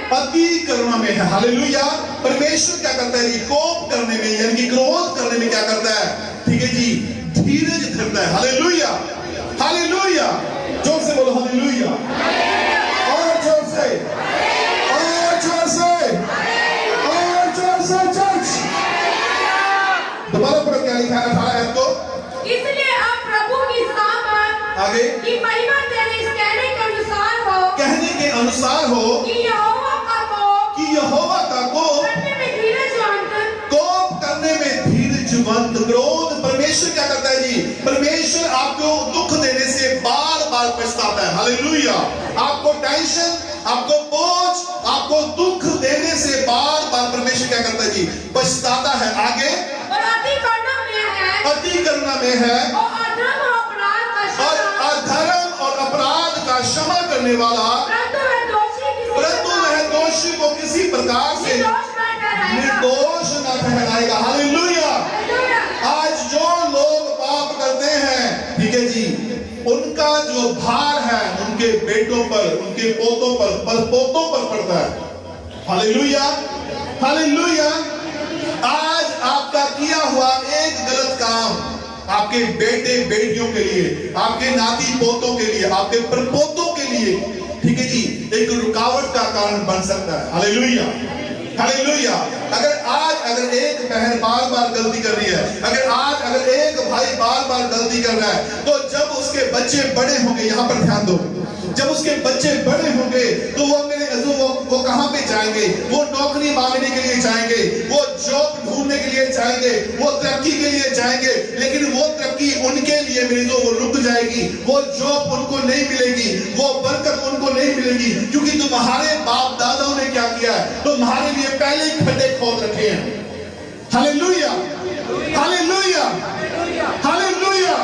C: अति करुणा में है। हालेलुया। परमेश्वर क्या करता है? कोप करने में यानी कि क्रोध करने में क्या करता है? ठीक है जी, धीरज धरता है। Hallelujah, hallelujah. जोर से बोलो हालेलुया, और जोर से, और जोर से, और जोर से चर्च। दोबारा पढ़ो, क्या लिखा है 18 ऐत को? इसलिए अब प्रभु की सामर्थ
B: आगे
C: की महिमा तेरे इस कहने के अनुसार हो,
B: कहने के अनुसार हो
C: कि यहोवा का कोप
B: करने में
C: धीरजवंत,
B: क्रोध। परमेश्वर क्या करता है जी? परमेश्वर आपको आपको टेंशन, आपको बोझ, आपको दुख देने से बार बार परमेश्वर क्या करता है जी? पछताता है। आगे
D: और अति करुणा में है,
B: अति करुणा में है
D: और अधर्म और अपराध का
B: और
D: क्षमा,
B: अधर्म और अपराध का क्षमा करने वाला, परंतु वह दोषी को किसी प्रकार से निर्दोष न ठहराएगा। हालेलुया। आज जो लोग पाप करते हैं, ठीक है जी, उनका जो भार है उनके बेटों पर, उनके पोतों पर, परपोतों पर पड़ता है। Hallelujah, hallelujah. आज आपका किया हुआ एक गलत काम आपके बेटे बेटियों के लिए, आपके नाती पोतों के लिए, आपके परपोतों के लिए, ठीक है जी, एक रुकावट का कारण बन सकता है। Hallelujah, hallelujah. अगर एक बहन बार बार गलती कर रही है, अगर एक भाई बार बार गलती कर रहा है, तो जब उसके बच्चे बड़े होंगे, यहां पर ध्यान दो, जब उसके बच्चे बड़े होंगे तो वो कहां पे जाएंगे? वो नौकरी मांगने के लिए जाएंगे, वो जॉब ढूंढने के लिए जाएंगे, वो तरक्की के लिए जाएंगे, लेकिन वो तरक्की उनके लिए मेरी जो वो रुक जाएगी, वो जॉब उनको नहीं मिलेगी, वो बरकत उनको नहीं मिलेगी, क्योंकि तुम्हारे बाप दादाओं ने क्या किया है? तुम्हारे लिए पहले ही खड्डे खोद रखे हैं। Hallelujah, hallelujah, hallelujah.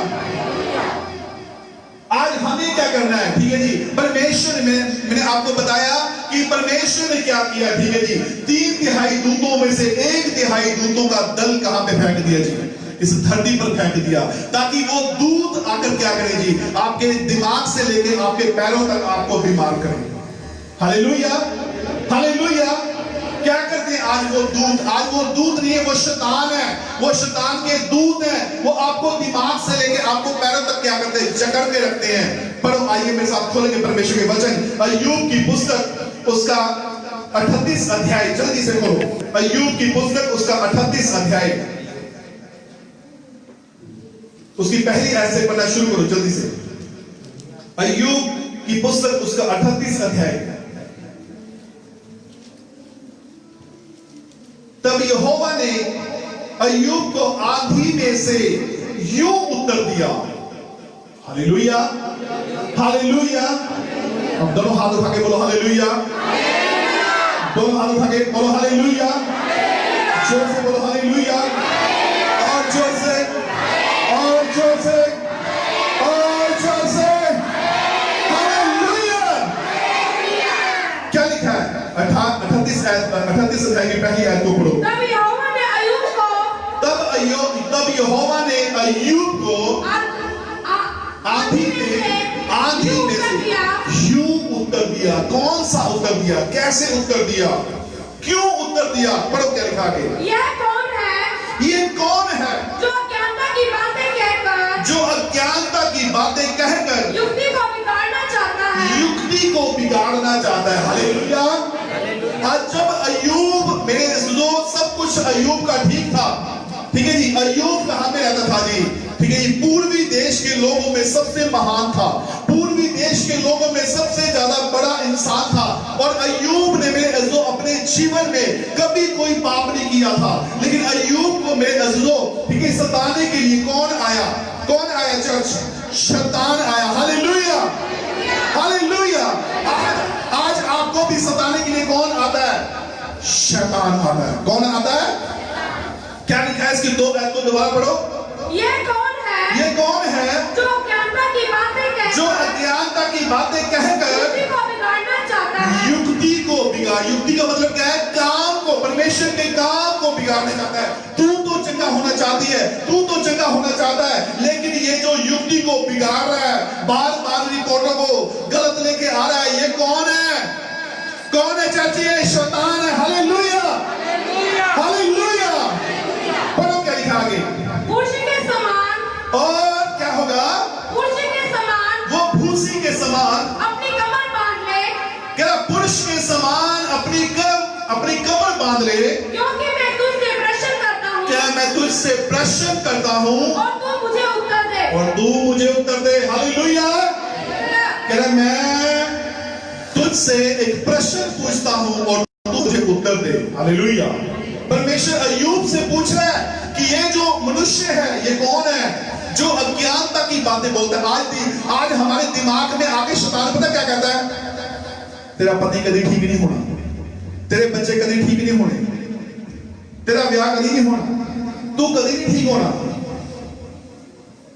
B: आज हमें क्या करना है? ठीक है जी, परमेश्वर मैंने आपको बताया कि परमेश्वर ने क्या किया, ठीक है जी, 3/3 दूतों में से 1/3 दूतों का दल कहां पे फेंक दिया जी? इस धरती पर फेंक दिया, ताकि वो दूत आकर क्या करे जी? आपके दिमाग से लेके आपके पैरों तक आपको बीमार करें। Hallelujah, hallelujah. क्या करते हैं आज वो दूत? आज वो दूत नहीं है, वो शैतान है, वो शैतान के दूत हैं। वो आपको दिमाग से लेके आपको पैरों तक क्या करते हैं? जकड़ के रखते हैं। पढ़ो, आइए मेरे साथ खोलेंगे परमेश्वर के वचन, अय्यूब की पुस्तक उसका 38 अध्याय, जल्दी से खोलो। अय्यूब की पुस्तक उसका 38 अध्याय, उसकी पहली आयत से पढ़ना शुरू करो जल्दी से। अय्यूब की पुस्तक उसका 38 अध्याय। तब यहोवा ने अय्यूब को आंधी में से यूं उत्तर दिया। Hallelujah, hallelujah. अब दोनों हाथ उठा के बोलो हालेलुया, दोनों हाथ उठा के बोलो हालेलुया, जोर से बोलो हालेलुया, और जोर से, और जोर से, और जोर से हालेलुया। क्या लिखा है? 38 अध्याय की पहली आयत को पढ़ो।
D: तब यहोवा ने अय्यूब को आंधी में से यूं उत्तर दिया। कौन सा उत्तर दिया? कैसे उत्तर दिया? क्यों उत्तर दिया? पढ़ो क्या लिखा है? यह कौन है?
B: ये कौन है
D: जो अज्ञानता की बातें कहकर,
B: जो अज्ञानता की बातें कहकर
D: युक्ति को बिगाड़ना चाहता है?
B: युक्ति को बिगाड़ना चाहता है। हालेलुया। आज जब अय्यूब, मेरे दोस्त, सब कुछ अय्यूब का ठीक था, ठीक है जी, अय्यूब कहां पे रहता था जी? ठीक है जी, पूर्वी देश के लोगों में सबसे महान था, पूर्वी देश के लोगों में सबसे ज्यादा बड़ा इंसान था। और अय्यूब ने मेरे अज़ीज़ों अपने जीवन में कभी कोई पाप नहीं किया था, लेकिन अय्यूब को मेरे अज़ीज़ों, ठीक है, सताने के लिए कौन आया? कौन आया चर्च? शैतान आया। Hallelujah, hallelujah. आज आपको भी सताने के लिए कौन आता है? शैतान आता है। कौन आता है? क्या लिखा है इसकी 2 आयत को दोबारा पढ़ो।
D: ये कौन है?
B: ये कौन है
D: जो अज्ञानता की बातें कहकर,
B: जो अज्ञानता की बातें कहकर
D: युक्ति को बिगाड़ना चाहता है?
B: युक्ति को बिगाड़, युक्ति का मतलब क्या है? काम को, परमेश्वर के काम को बिगाड़ना चाहता है। तू तो चंगा होना चाहती है, तू तो चंगा होना चाहता है, लेकिन ये जो युक्ति को बिगाड़ रहा है, बार बार रिपोर्टों को गलत लेके आ रहा है, ये कौन है? कौन है चाची? ये शैतान है। Hallelujah, hallelujah. पढ़ो क्या लिखा आगे?
D: पुरुष के समान,
B: और क्या होगा?
D: पुरुष के समान
B: वो भूसी के समान
D: अपनी कमर बांध ले,
B: क्या? पुरुष के समान अपनी कमर बांध ले,
D: क्योंकि मैं तुझसे प्रश्न करता हूँ,
B: क्या मैं तुझसे प्रश्न करता हूँ
D: और तू मुझे उत्तर दे,
B: और तू मुझे उत्तर दे। हालेलुया। कह रहा मैं तुझसे एक प्रश्न पूछता हूँ और तू मुझे उत्तर दे। हालेलुया। परमेश्वर अय्यूब से पूछ रहा है कि ये जो मनुष्य है ये कौन है? जो अज्ञानता की बातें बोलता है। आज हमारे दिमाग में आके शैतान पता क्या कहता है? तेरा पति कभी ठीक नहीं होना, तेरे बच्चे कभी ठीक नहीं होने, तेरा ब्याह कभी नहीं होना, तू कभी नहीं ठीक होना,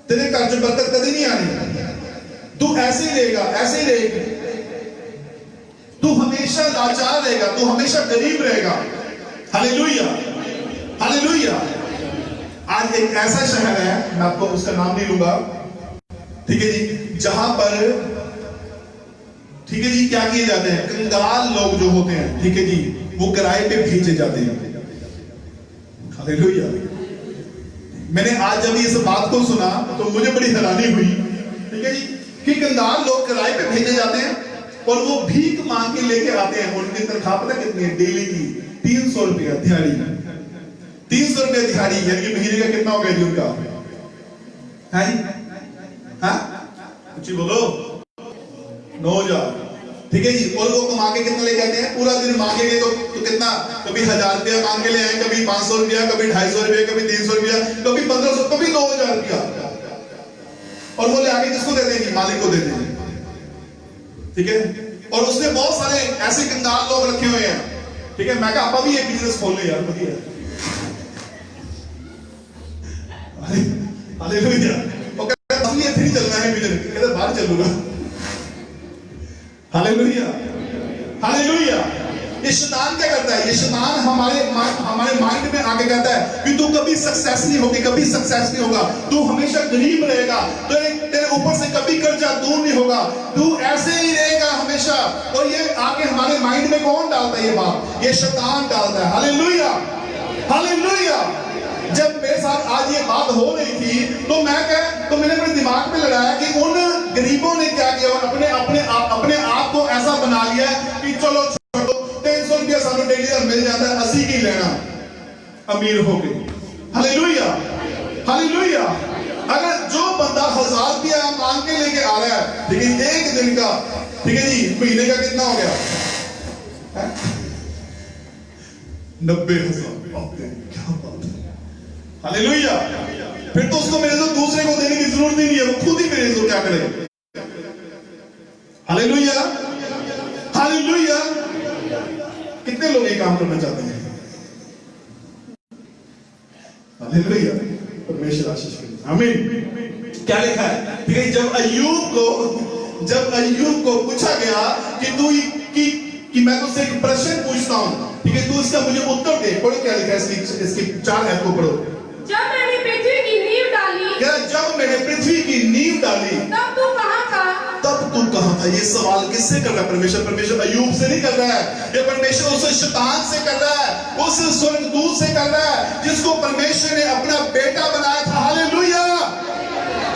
B: तेरे घर च बरकत कभी नहीं आनी, तू ऐसे ही रहेगा, ऐसे ही रहेगी, तू हमेशा लाचार रहेगा, तू हमेशा गरीब रहेगा। Hallelujah, hallelujah. आज एक ऐसा शहर है, मैं आपको उसका नाम नहीं लूंगा, ठीक है जी, जहां पर, ठीक है जी, क्या किए जाते हैं? कंगाल लोग जो होते हैं, ठीक है जी, वो किराए पे भेजे जाते हैं। हालेलुया। मैंने आज जब इस बात को सुना तो मुझे बड़ी हैरानी हुई, ठीक है जी, कि कंगाल लोग किराए पे भेजे जाते हैं और वो भीख मांग के लेके आते हैं। उनकी तनख्वाह पता कितनी है? डेली की 300 रुपया दिहाड़ी। 300 रुपया दिहाड़ी, यानी कि महीने का कितना हो गया जी उनका? है जी, हाँ कुछ बोलो, 9,000, ठीक है जी। और वो कमा के कितना लेके आते हैं? पूरा दिन मांगेंगे तो कितना? कभी 1,000 रुपया मांग के ले आए, कभी 500 रुपया, कभी 250 रुपया, कभी 300 रुपया, कभी 1500, कभी 2,000 रुपया। और वो ले आके किसको देते हैं? मालिक को देते हैं, ठीक है। और उसने बहुत सारे ऐसे कंगाल लोग रखे हुए हैं, ठीक है। मैं कहा आपा भी ये बिजनेस खोल ले यार, बढ़िया। हालेलुया। वो कहता है ये नहीं चलना है बिजनेस, कहता बाहर चलूंगा। Hallelujah, hallelujah. ये शैतान क्या करता है? ये शैतान हमारे माइंड में आके कहता है कि तू कभी सक्सेस नहीं होगी, कभी सक्सेस नहीं होगा, तू हमेशा गरीब रहेगा, तेरे ऊपर से कभी कर्जा दूर नहीं होगा, तू ऐसे ही रहेगा हमेशा। और ये आके हमारे माइंड में कौन डालता है ये बात? ये शैतान डालता है। Hallelujah, hallelujah. जब मेरे साथ आज ये बात हो रही थी तो मैंने अपने दिमाग में लगाया कि उन गरीबों ने क्या किया, अपने आप को ऐसा बना लिया कि चलो 300 रुपया सानू डेली का मिल जाता है, 80 की लेना, अमीर हो गए। Hallelujah, hallelujah. अगर जो बंदा 1,000 रुपया मांग के लेके आ रहा है, लेकिन एक दिन का, ठीक है जी, महीने का कितना हो गया? 90,000। क्या बात है, हालेलुया। फिर तो उसको मेरे से दूसरे को देने की जरूरत ही नहीं है, वो खुद ही मेरे से क्या करे। Hallelujah, hallelujah. कितने लोग ये काम करना चाहते हैं? हालेलुया, परमेश्वर आशीष करे, आमीन। क्या लिखा है? ठीक है, जब अय्यूब को पूछा गया कि मैं तुझसे एक प्रश्न पूछता हूं, ठीक है, तू इसका मुझे उत्तर दे। पढ़ो क्या लिखा है इसकी 4 आयत को पढ़ो।
C: जब मैंने पृथ्वी की नींव डाली,
B: क्या जब मैंने पृथ्वी की नींव डाली,
C: तब तू कहां था?
B: तब तू कहां था? ये सवाल किससे कर रहा है? परमेश्वर अय्यूब से नहीं कर रहा है, ये परमेश्वर उस शैतान से कर रहा है, उस स्वर्गदूत से कर रहा है जिसको परमेश्वर ने अपना बेटा बनाया था। Hallelujah,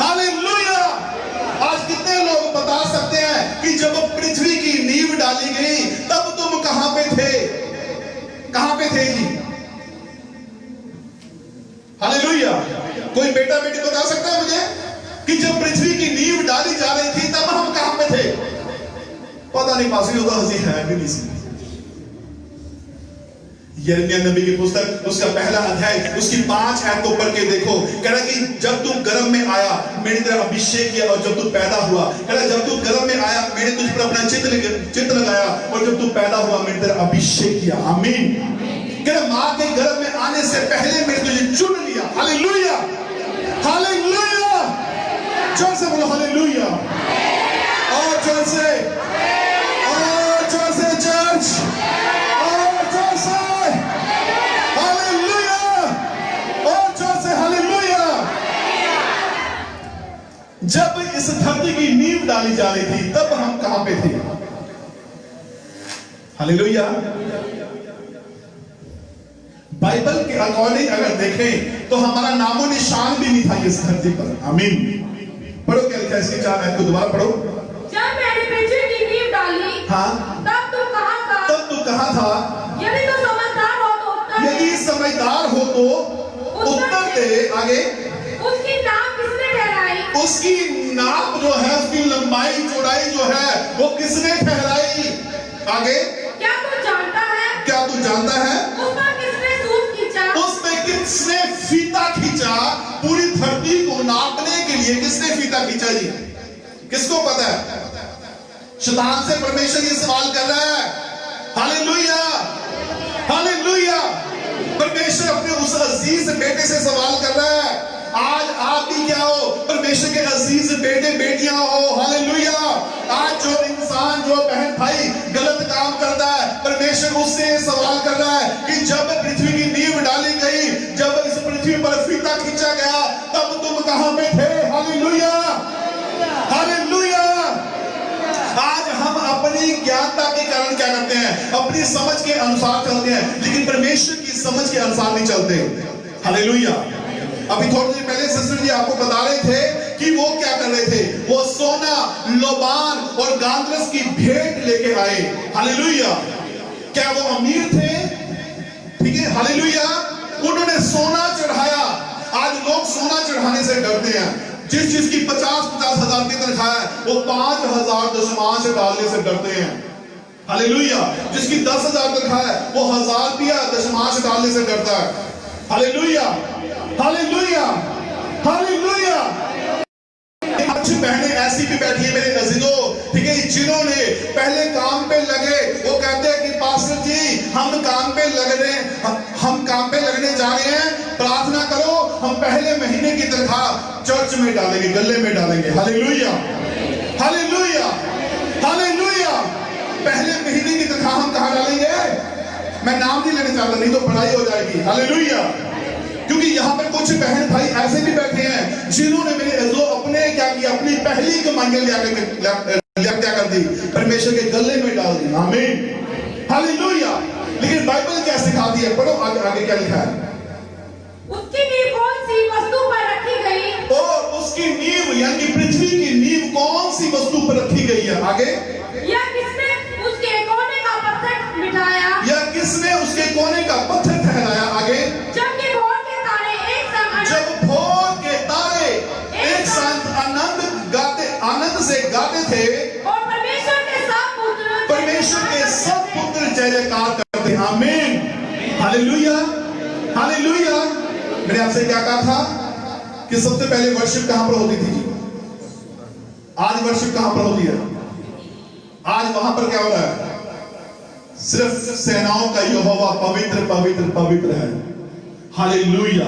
B: hallelujah. आज कितने लोग बता सकते हैं कि जब पृथ्वी की नींव डाली गई तब तुम कहां पे थे? कहां पे थे जी? हालेलुया। कोई बेटा बेटी बता सकता है मुझे कि जब पृथ्वी की नींव डाली जा रही थी तब हम कहां पे थे? पता नहीं, पास होता हंसी है भी नहीं सी। यिर्मयाह नबी की पुस्तक उसका पहला अध्याय उसकी 5 आयत को पढ़ के देखो। कह रहा कि जब तू गर्भ में आया मैंने तेरा अभिषेक किया, और जब तू पैदा हुआ, कह रहा जब तू गर्भ में आया मैंने तुझ पर अपना चित्त लगाया, और जब तू पैदा हुआ मैंने तेरा अभिषेक किया। आमीन। कह रहा मां के गर्भ में आने से पहले मैंने तुझे चुन लिया। Hallelujah, hallelujah. जोर से बोलो हालेलुया, और जोर से, और जोर से चर्च, और जोर से हालेलुया, और जोर से हालेलुया। जब इस धरती की नींव डाली जा रही थी तब हम कहां पे थे? हालेलुया। बाइबल के अकॉर्डिंग अगर देखें तो हमारा नामो निशान भी नहीं था इस धरती पर। आमीन। पढ़ो क्या लिखा है इसकी 4 आयत को दोबारा पढ़ो।
C: जब मैंने पृथ्वी की नींव डाली,
B: हाँ,
C: तब तू कहां था?
B: तब तू कहां था?
C: यदि तू समझदार हो तो उत्तर दे।
B: यदि समझदार हो तो उत्तर दे। आगे,
C: उसकी नाप किसने ठहराई?
B: उसकी नाप जो है, उसकी लंबाई चौड़ाई जो है वो किसने ठहराई? आगे,
C: क्या तू जानता है?
B: क्या तू जानता है?
C: उस पर किसने सूत खींचा?
B: उस पे किसने फीता खींचा? पूरी धरती को नापने लिए किसने फीता खींचा जी? किसको पता है? शैतान से परमेश्वर ये सवाल कर रहा है। Hallelujah, hallelujah. परमेश्वर अपने उस अजीज बेटे से सवाल कर रहा है, आज आप भी क्या हो? परमेश्वर के अजीज बेटे बेटियां हो। हालेलुया। आज जो इंसान, जो बहन भाई गलत काम करता है, परमेश्वर उससे सवाल कर रहा है कि जब पृथ्वी की नींव डाली गई, जब इस पृथ्वी पर फीता खींचा गया, तब तुम कहां पे थे? Hallelujah, hallelujah. आज हम अपनी ज्ञानता के कारण क्या करते हैं? अपनी समझ के अनुसार चलते हैं, लेकिन परमेश्वर की समझ के अनुसार नहीं चलते। हालेलुया। अभी थोड़ी देर पहले सिस्टर जी आपको बता रहे थे कि वो क्या कर रहे थे, वो सोना, लोबान और गांधरस की भेंट लेके आए। हालेलुया। क्या वो अमीर थे? ठीक है, हालेलुया। उन्होंने सोना चढ़ाया। आज लोग सोना चढ़ाने से डरते हैं। जिस चीज की 50-50 हजार की तनख्वाह है, वो 5,000 दशमांश डालने से डरते हैं। हालेलुया। जिसकी 10,000 तनख्वाह है, वो 1,000 रुपया दशमांश डालने से डरता है। Hallelujah, hallelujah, hallelujah. कुछ बहनें ऐसी भी बैठी है मेरे अजीजों, ठीक है, जिन्होंने पहले काम पे लगे, वो कहते हैं कि पास्टर जी हम काम पे लगने जा रहे हैं, प्रार्थना करो, हम पहले महीने की तनख्वाह चर्च में डालेंगे, गले में डालेंगे। Hallelujah, hallelujah, hallelujah. पहले महीने की तनख्वाह हम कहां डालेंगे? मैं नाम नहीं लेना चाहता, नहीं तो पढ़ाई हो जाएगी। हालेलुया। क्योंकि यहाँ पर कुछ बहन भाई ऐसे भी बैठे हैं जिन्होंने मेरे अपने क्या किया, अपनी पहली कमाइयां क्या कर दी, परमेश्वर के गले में डाल दी। आमीन, हालेलुया। लेकिन बाइबल क्या सिखाती है? पढ़ो आगे, आगे क्या लिखा है?
C: उसकी नींव कौन सी वस्तु पर रखी गई?
B: और उसकी नींव यानी पृथ्वी की नींव कौन सी वस्तु पर रखी गई है? आगे,
C: या किसने उसके कोने का पत्थर मिटाया?
B: या किसने उसके कोने का पत्थर ठहराया? आगे,
C: जबकि भोर के तारे एक संग
B: जब भोर के तारे एक संग आनंद से गाते थे,
C: और परमेश्वर
B: के सब पुत्र जय जयकार करते। आमीन, हालेलुया, हालेलुया। मैंने आपसे क्या कहा था कि सबसे पहले वर्शिप कहां पर होती थी? आज वर्शिप कहां पर होती है? आज वहां पर क्या हो रहा है? सिर्फ सेनाओं का यहोवा पवित्र पवित्र पवित्र है। हालेलुया।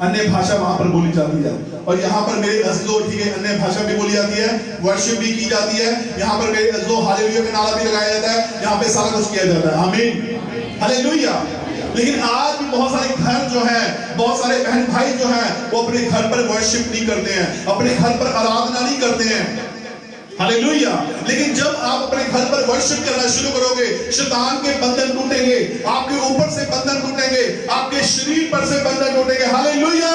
B: अन्य भाषा वहां पर बोली जाती है, और यहाँ पर मेरे अज़ीज़ों, ठीक है, अन्य भाषा भी बोली जाती है, वर्शिप भी की जाती है। यहाँ पर मेरे अज़ीज़ों हालेलुया का नारा भी लगाया जाता है, यहाँ पे सारा कुछ किया जाता है। आमीन, हालेलुया। लेकिन आज भी बहुत सारे घर जो हैं, बहुत सारे बहन भाई जो हैं, वो अपने घर पर वर्शिप नहीं करते हैं, अपने घर पर आराधना नहीं करते हैं। हालेलुया। लेकिन जब आप अपने घर पर वर्शिप करना शुरू करोगे, शैतान के बंधन टूटेंगे, आपके ऊपर से बंधन टूटेंगे, आपके शरीर पर से बंधन टूटेंगे। Hallelujah,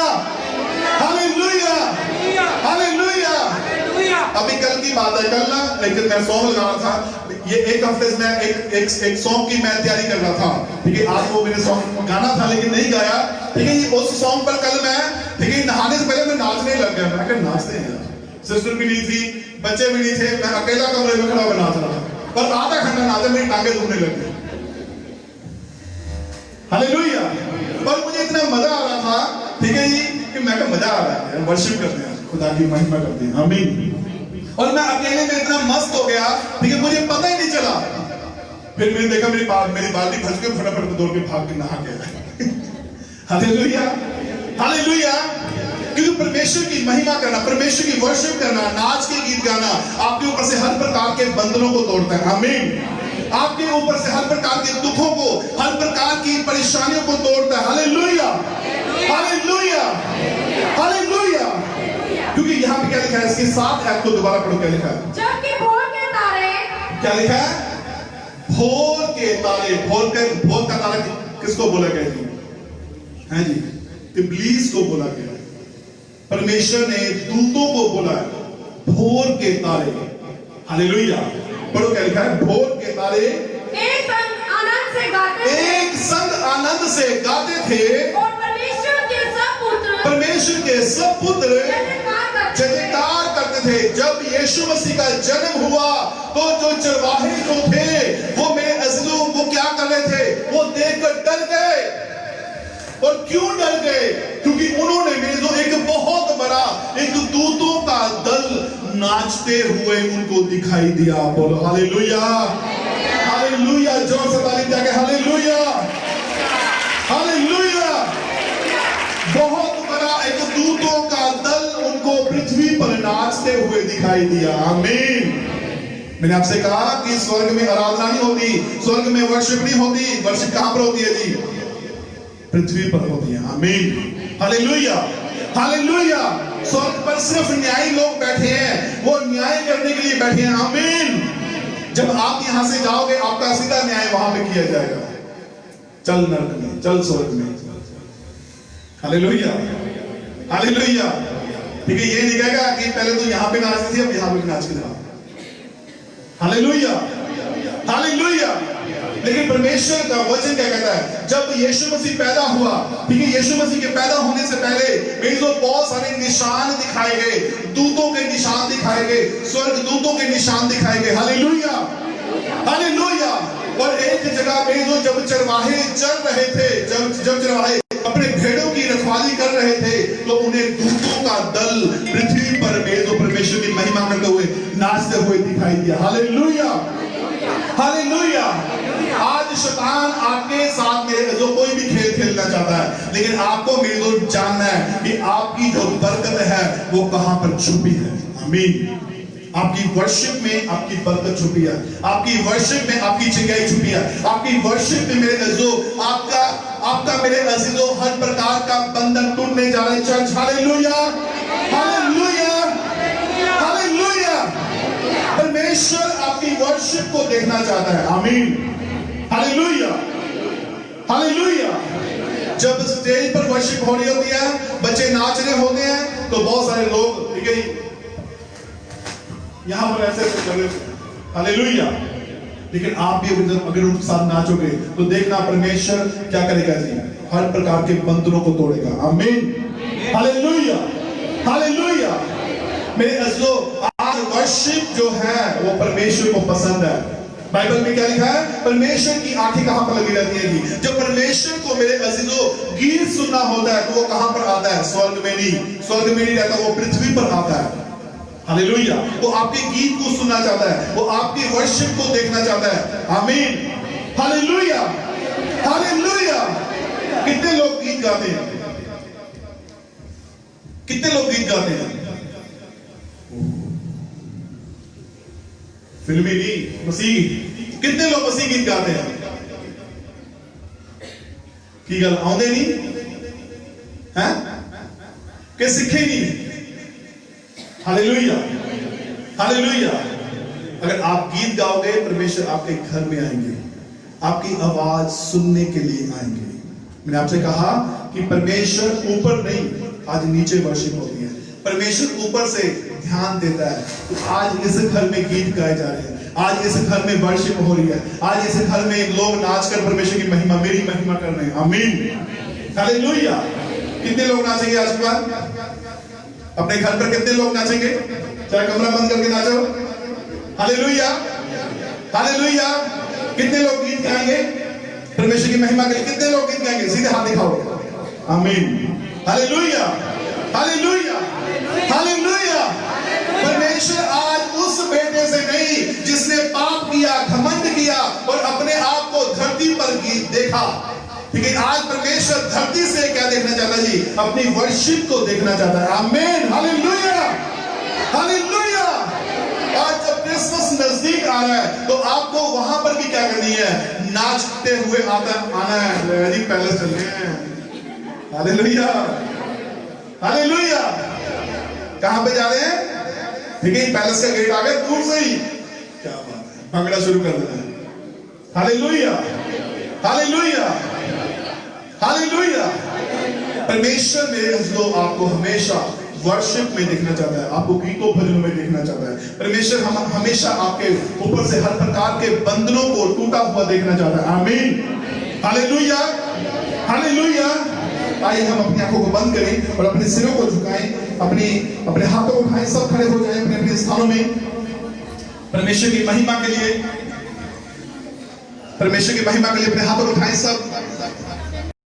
B: hallelujah, hallelujah. अभी कल की बात है, कल ना एक मैं सॉन्ग लगा रहा था, ये एक हफ्ते से मैं एक सॉन्ग की मैं तैयारी कर रहा था, ठीक है। आज वो मेरे सॉन्ग गाना था लेकिन नहीं गाया, ठीक है। उस सॉन्ग पर कल मैं, ठीक है, नहाने से पहले मैं नाचने लग गया। मैं नाचते हैं, सिस्टर भी नहीं थी, बच्चे भी नहीं थे, मैं अकेला कमरे में खड़ा होकर नाच रहा था, पर आधा घंटा नाचा, मेरी टांगे दुखने लग गई। हालेलुया। पर मुझे इतना मजा आ रहा था, ठीक है जी, कि मैं कहा मजा आ रहा है, वर्शिप करते हैं, खुदा की महिमा करते हैं। आमीन। और मैं अकेले में इतना मस्त हो गया, ठीक है, मुझे पता ही नहीं चला। फिर मैंने देखा मेरी बाल्टी भर के फटाफट दौड़ के भाग के नहा गया। Hallelujah, hallelujah. क्योंकि परमेश्वर की महिमा करना, परमेश्वर की वर्शिप करना, नाच के गीत गाना आपके ऊपर से हर प्रकार के बंधनों को तोड़ता है। आमीन। आपके ऊपर से हर प्रकार के दुखों को, हर प्रकार की परेशानियों को तोड़ता है। Hallelujah, hallelujah, hallelujah. क्योंकि यहाँ पे क्या लिखा है, इसके साथ ऐप को दोबारा पढ़ो, क्या लिखा है?
C: जबकि भोर के तारे,
B: क्या लिखा है? भोर के तारे। भोर का तारा किसको बोला गया जी? है जी, इब्लीस को बोला गया। परमेश्वर ने दूतों को बोला है भोर के तारे। हालेलुया। पढ़ो क्या लिखा है? भोर के तारे
C: एक संग आनंद से गाते थे,
B: एक संग आनंद से गाते थे,
C: और परमेश्वर के सब पुत्र
B: जयकार करते थे। जब यीशु मसीह का जन्म हुआ तो जो चरवाहे जो थे, वो मेरे अज़ीज़ों, वो क्या कर रहे थे? वो देखकर डर गए। और क्यों डर गए? क्योंकि उन्होंने में जो एक बहुत बड़ा एक दूतों का दल नाचते हुए उनको दिखाई दिया। बोलो हालेलुया, हालेलुया, जोर से ताली बजा के हालेलुया, हालेलुया। बहुत बड़ा एक दूतों का दल उनको पृथ्वी पर नाचते हुए दिखाई दिया। आमीन। मैंने आपसे कहा कि स्वर्ग में आराधना नहीं होती, स्वर्ग में वर्शिप नहीं होती। वर्शिप कहां पर होती है जी? पृथ्वी पर होती है। आमीन, हालेलुया, हालेलुया। स्वर्ग पर सिर्फ न्यायी लोग बैठे हैं, वो न्याय करने के लिए बैठे हैं। आमीन। जब आप यहां से जाओगे आपका सीधा न्याय वहां पे किया जाएगा। चल नरक में, चल स्वर्ग में। Hallelujah, hallelujah. ठीक है, ये नहीं कहेगा कि पहले तो यहां पे नाचती थी अब यहां पे नाच के जाओ। Hallelujah, hallelujah. लेकिन परमेश्वर का वचन क्या कहता है? जब यीशु मसीह पैदा हुआ, ठीक है, यीशु मसीह के पैदा होने से पहले मेरे बहुत सारे निशान दिखाए गए, दूतों के निशान दिखाए गए, स्वर्ग दूतों के निशान दिखाए गए। Hallelujah, hallelujah. और एक जगह में जब चरवाहे चल रहे थे, जब चरवाहे अपने भेड़ों की रखवाली कर रहे थे, तो उन्हें दूतों का दल पृथ्वी पर परमेश्वर की महिमा करते हुए नाचते हुए दिखाई दिया। Hallelujah, hallelujah. आज शैतान आपके साथ में जो कोई भी खेल खेलना चाहता है, लेकिन आपको मेरे को जानना है कि आपकी जो बरकत है वो कहां पर छुपी है। आमीन। आपकी वर्शिप में आपकी बरकत छुपी है, आपकी वर्शिप में आपकी जगह छुपी है, आपकी वर्शिप में मेरे अज़ीज़ों आपका मेरे अज़ीज़ों हर प्रकार का बंधन टूटने जा रहा है। Church hallelujah, hallelujah, hallelujah. परमेश्वर आपकी वर्शिप को देखना चाहता है। आमीन, हालेलुया, हालेलुया। जब स्टेज पर वर्शिप हो रही होती है, बच्चे नाच रहे होते हैं, तो बहुत सारे लोग, ठीक है, यहां पर ऐसे कर रहे हैं। हालेलुया। लेकिन आप भी अगर उनके साथ नाचोगे तो देखना परमेश्वर क्या करेगा जी? हर प्रकार के बंधनों को तोड़ेगा। आमीन, हालेलुया, हालेलुया। मेरे अज़ीज़ों, आज वर्शिप जो है वो परमेश्वर को पसंद है। बाइबल में क्या लिखा है? परमेश्वर की आंखें कहां पर लगी रहती है जी? जब परमेश्वर को मेरे अज़ीज़ों गीत सुनना होता है तो वो कहां पर आता है? स्वर्ग में नहीं, स्वर्ग में नहीं रहता, वो पृथ्वी पर आता है। हालेलुया। वो आपके गीत को सुनना चाहता है, वो आपकी वर्शिप को देखना चाहता है। आमीन, हालेलुया, हालेलुया। कितने लोग गीत गाते हैं? कितने लोग गीत गाते हैं? फिल्मी नहीं, मसीह। कितने लोग मसीह गीत गाते हैं? की गल आउंदे नहीं है कि सीखे नहीं? Hallelujah, hallelujah. अगर आप गीत गाओगे परमेश्वर आपके घर में आएंगे, आपकी आवाज सुनने के लिए आएंगे। मैंने आपसे कहा कि परमेश्वर ऊपर नहीं, आज नीचे वर्शिप होती है। परमेश्वर ऊपर से ध्यान देता है। तो आज इस घर में गीत गाए जा रहे हैं, आज इस घर में वर्शिप हो रही है, आज इस घर में लोग नाचकर परमेश्वर की महिमा, मेरी महिमा कर रहे हैं। आमीन, हालेलुया। कितने लोग नाचेंगे आज के बाद? अपने घर पर कितने लोग नाचेंगे? चाहे कमरा बंद करके नाचो। Hallelujah, hallelujah. कितने लोग गीत गाएंगे परमेश्वर की महिमा के लिए? कितने लोग गीत गाएंगे? सीधे हाथ दिखाओ। आमीन, हालेलुया, हालेलुया, हालेलुया। परमेश्वर आज उस बेटे से नहीं जिसने पाप किया, घमंड किया और अपने आप को धरती पर देखा, लेकिन आज परमेश्वर धरती से क्या देखना चाहता है जी? अपनी वर्शिप को देखना चाहता है। आमीन, हालेलुया, हालेलुया। आज जब क्रिसमस नजदीक आ रहा है तो आपको वहां पर भी क्या करनी है? नाचते हुए आना है। वेडिंग पैलेस चलने हैं। Hallelujah, hallelujah. कहां पे जा रहे हैं? ठीक है, पैलेस का गेट आ गया दूर से ही, क्या बात है, भंगड़ा शुरू कर देना है। Hallelujah, hallelujah, hallelujah. परमेश्वर मेरे अज़ीज़ों आपको हमेशा वर्शिप में देखना चाहता है, आपको गीतों भजनों में देखना चाहता है। परमेश्वर हम हमेशा आपके ऊपर से हर प्रकार के बंधनों को टूटा हुआ देखना चाहता है। आमीन, हालेलुया, हालेलुया। आइए हम अपनी आंखों को बंद करें और अपने सिरों को झुकाएं, अपने हाथों को उठाएं, सब खड़े हो जाएं अपने अपने स्थानों में। परमेश्वर की महिमा के लिए, परमेश्वर की महिमा के लिए अपने हाथों को उठाएं सब।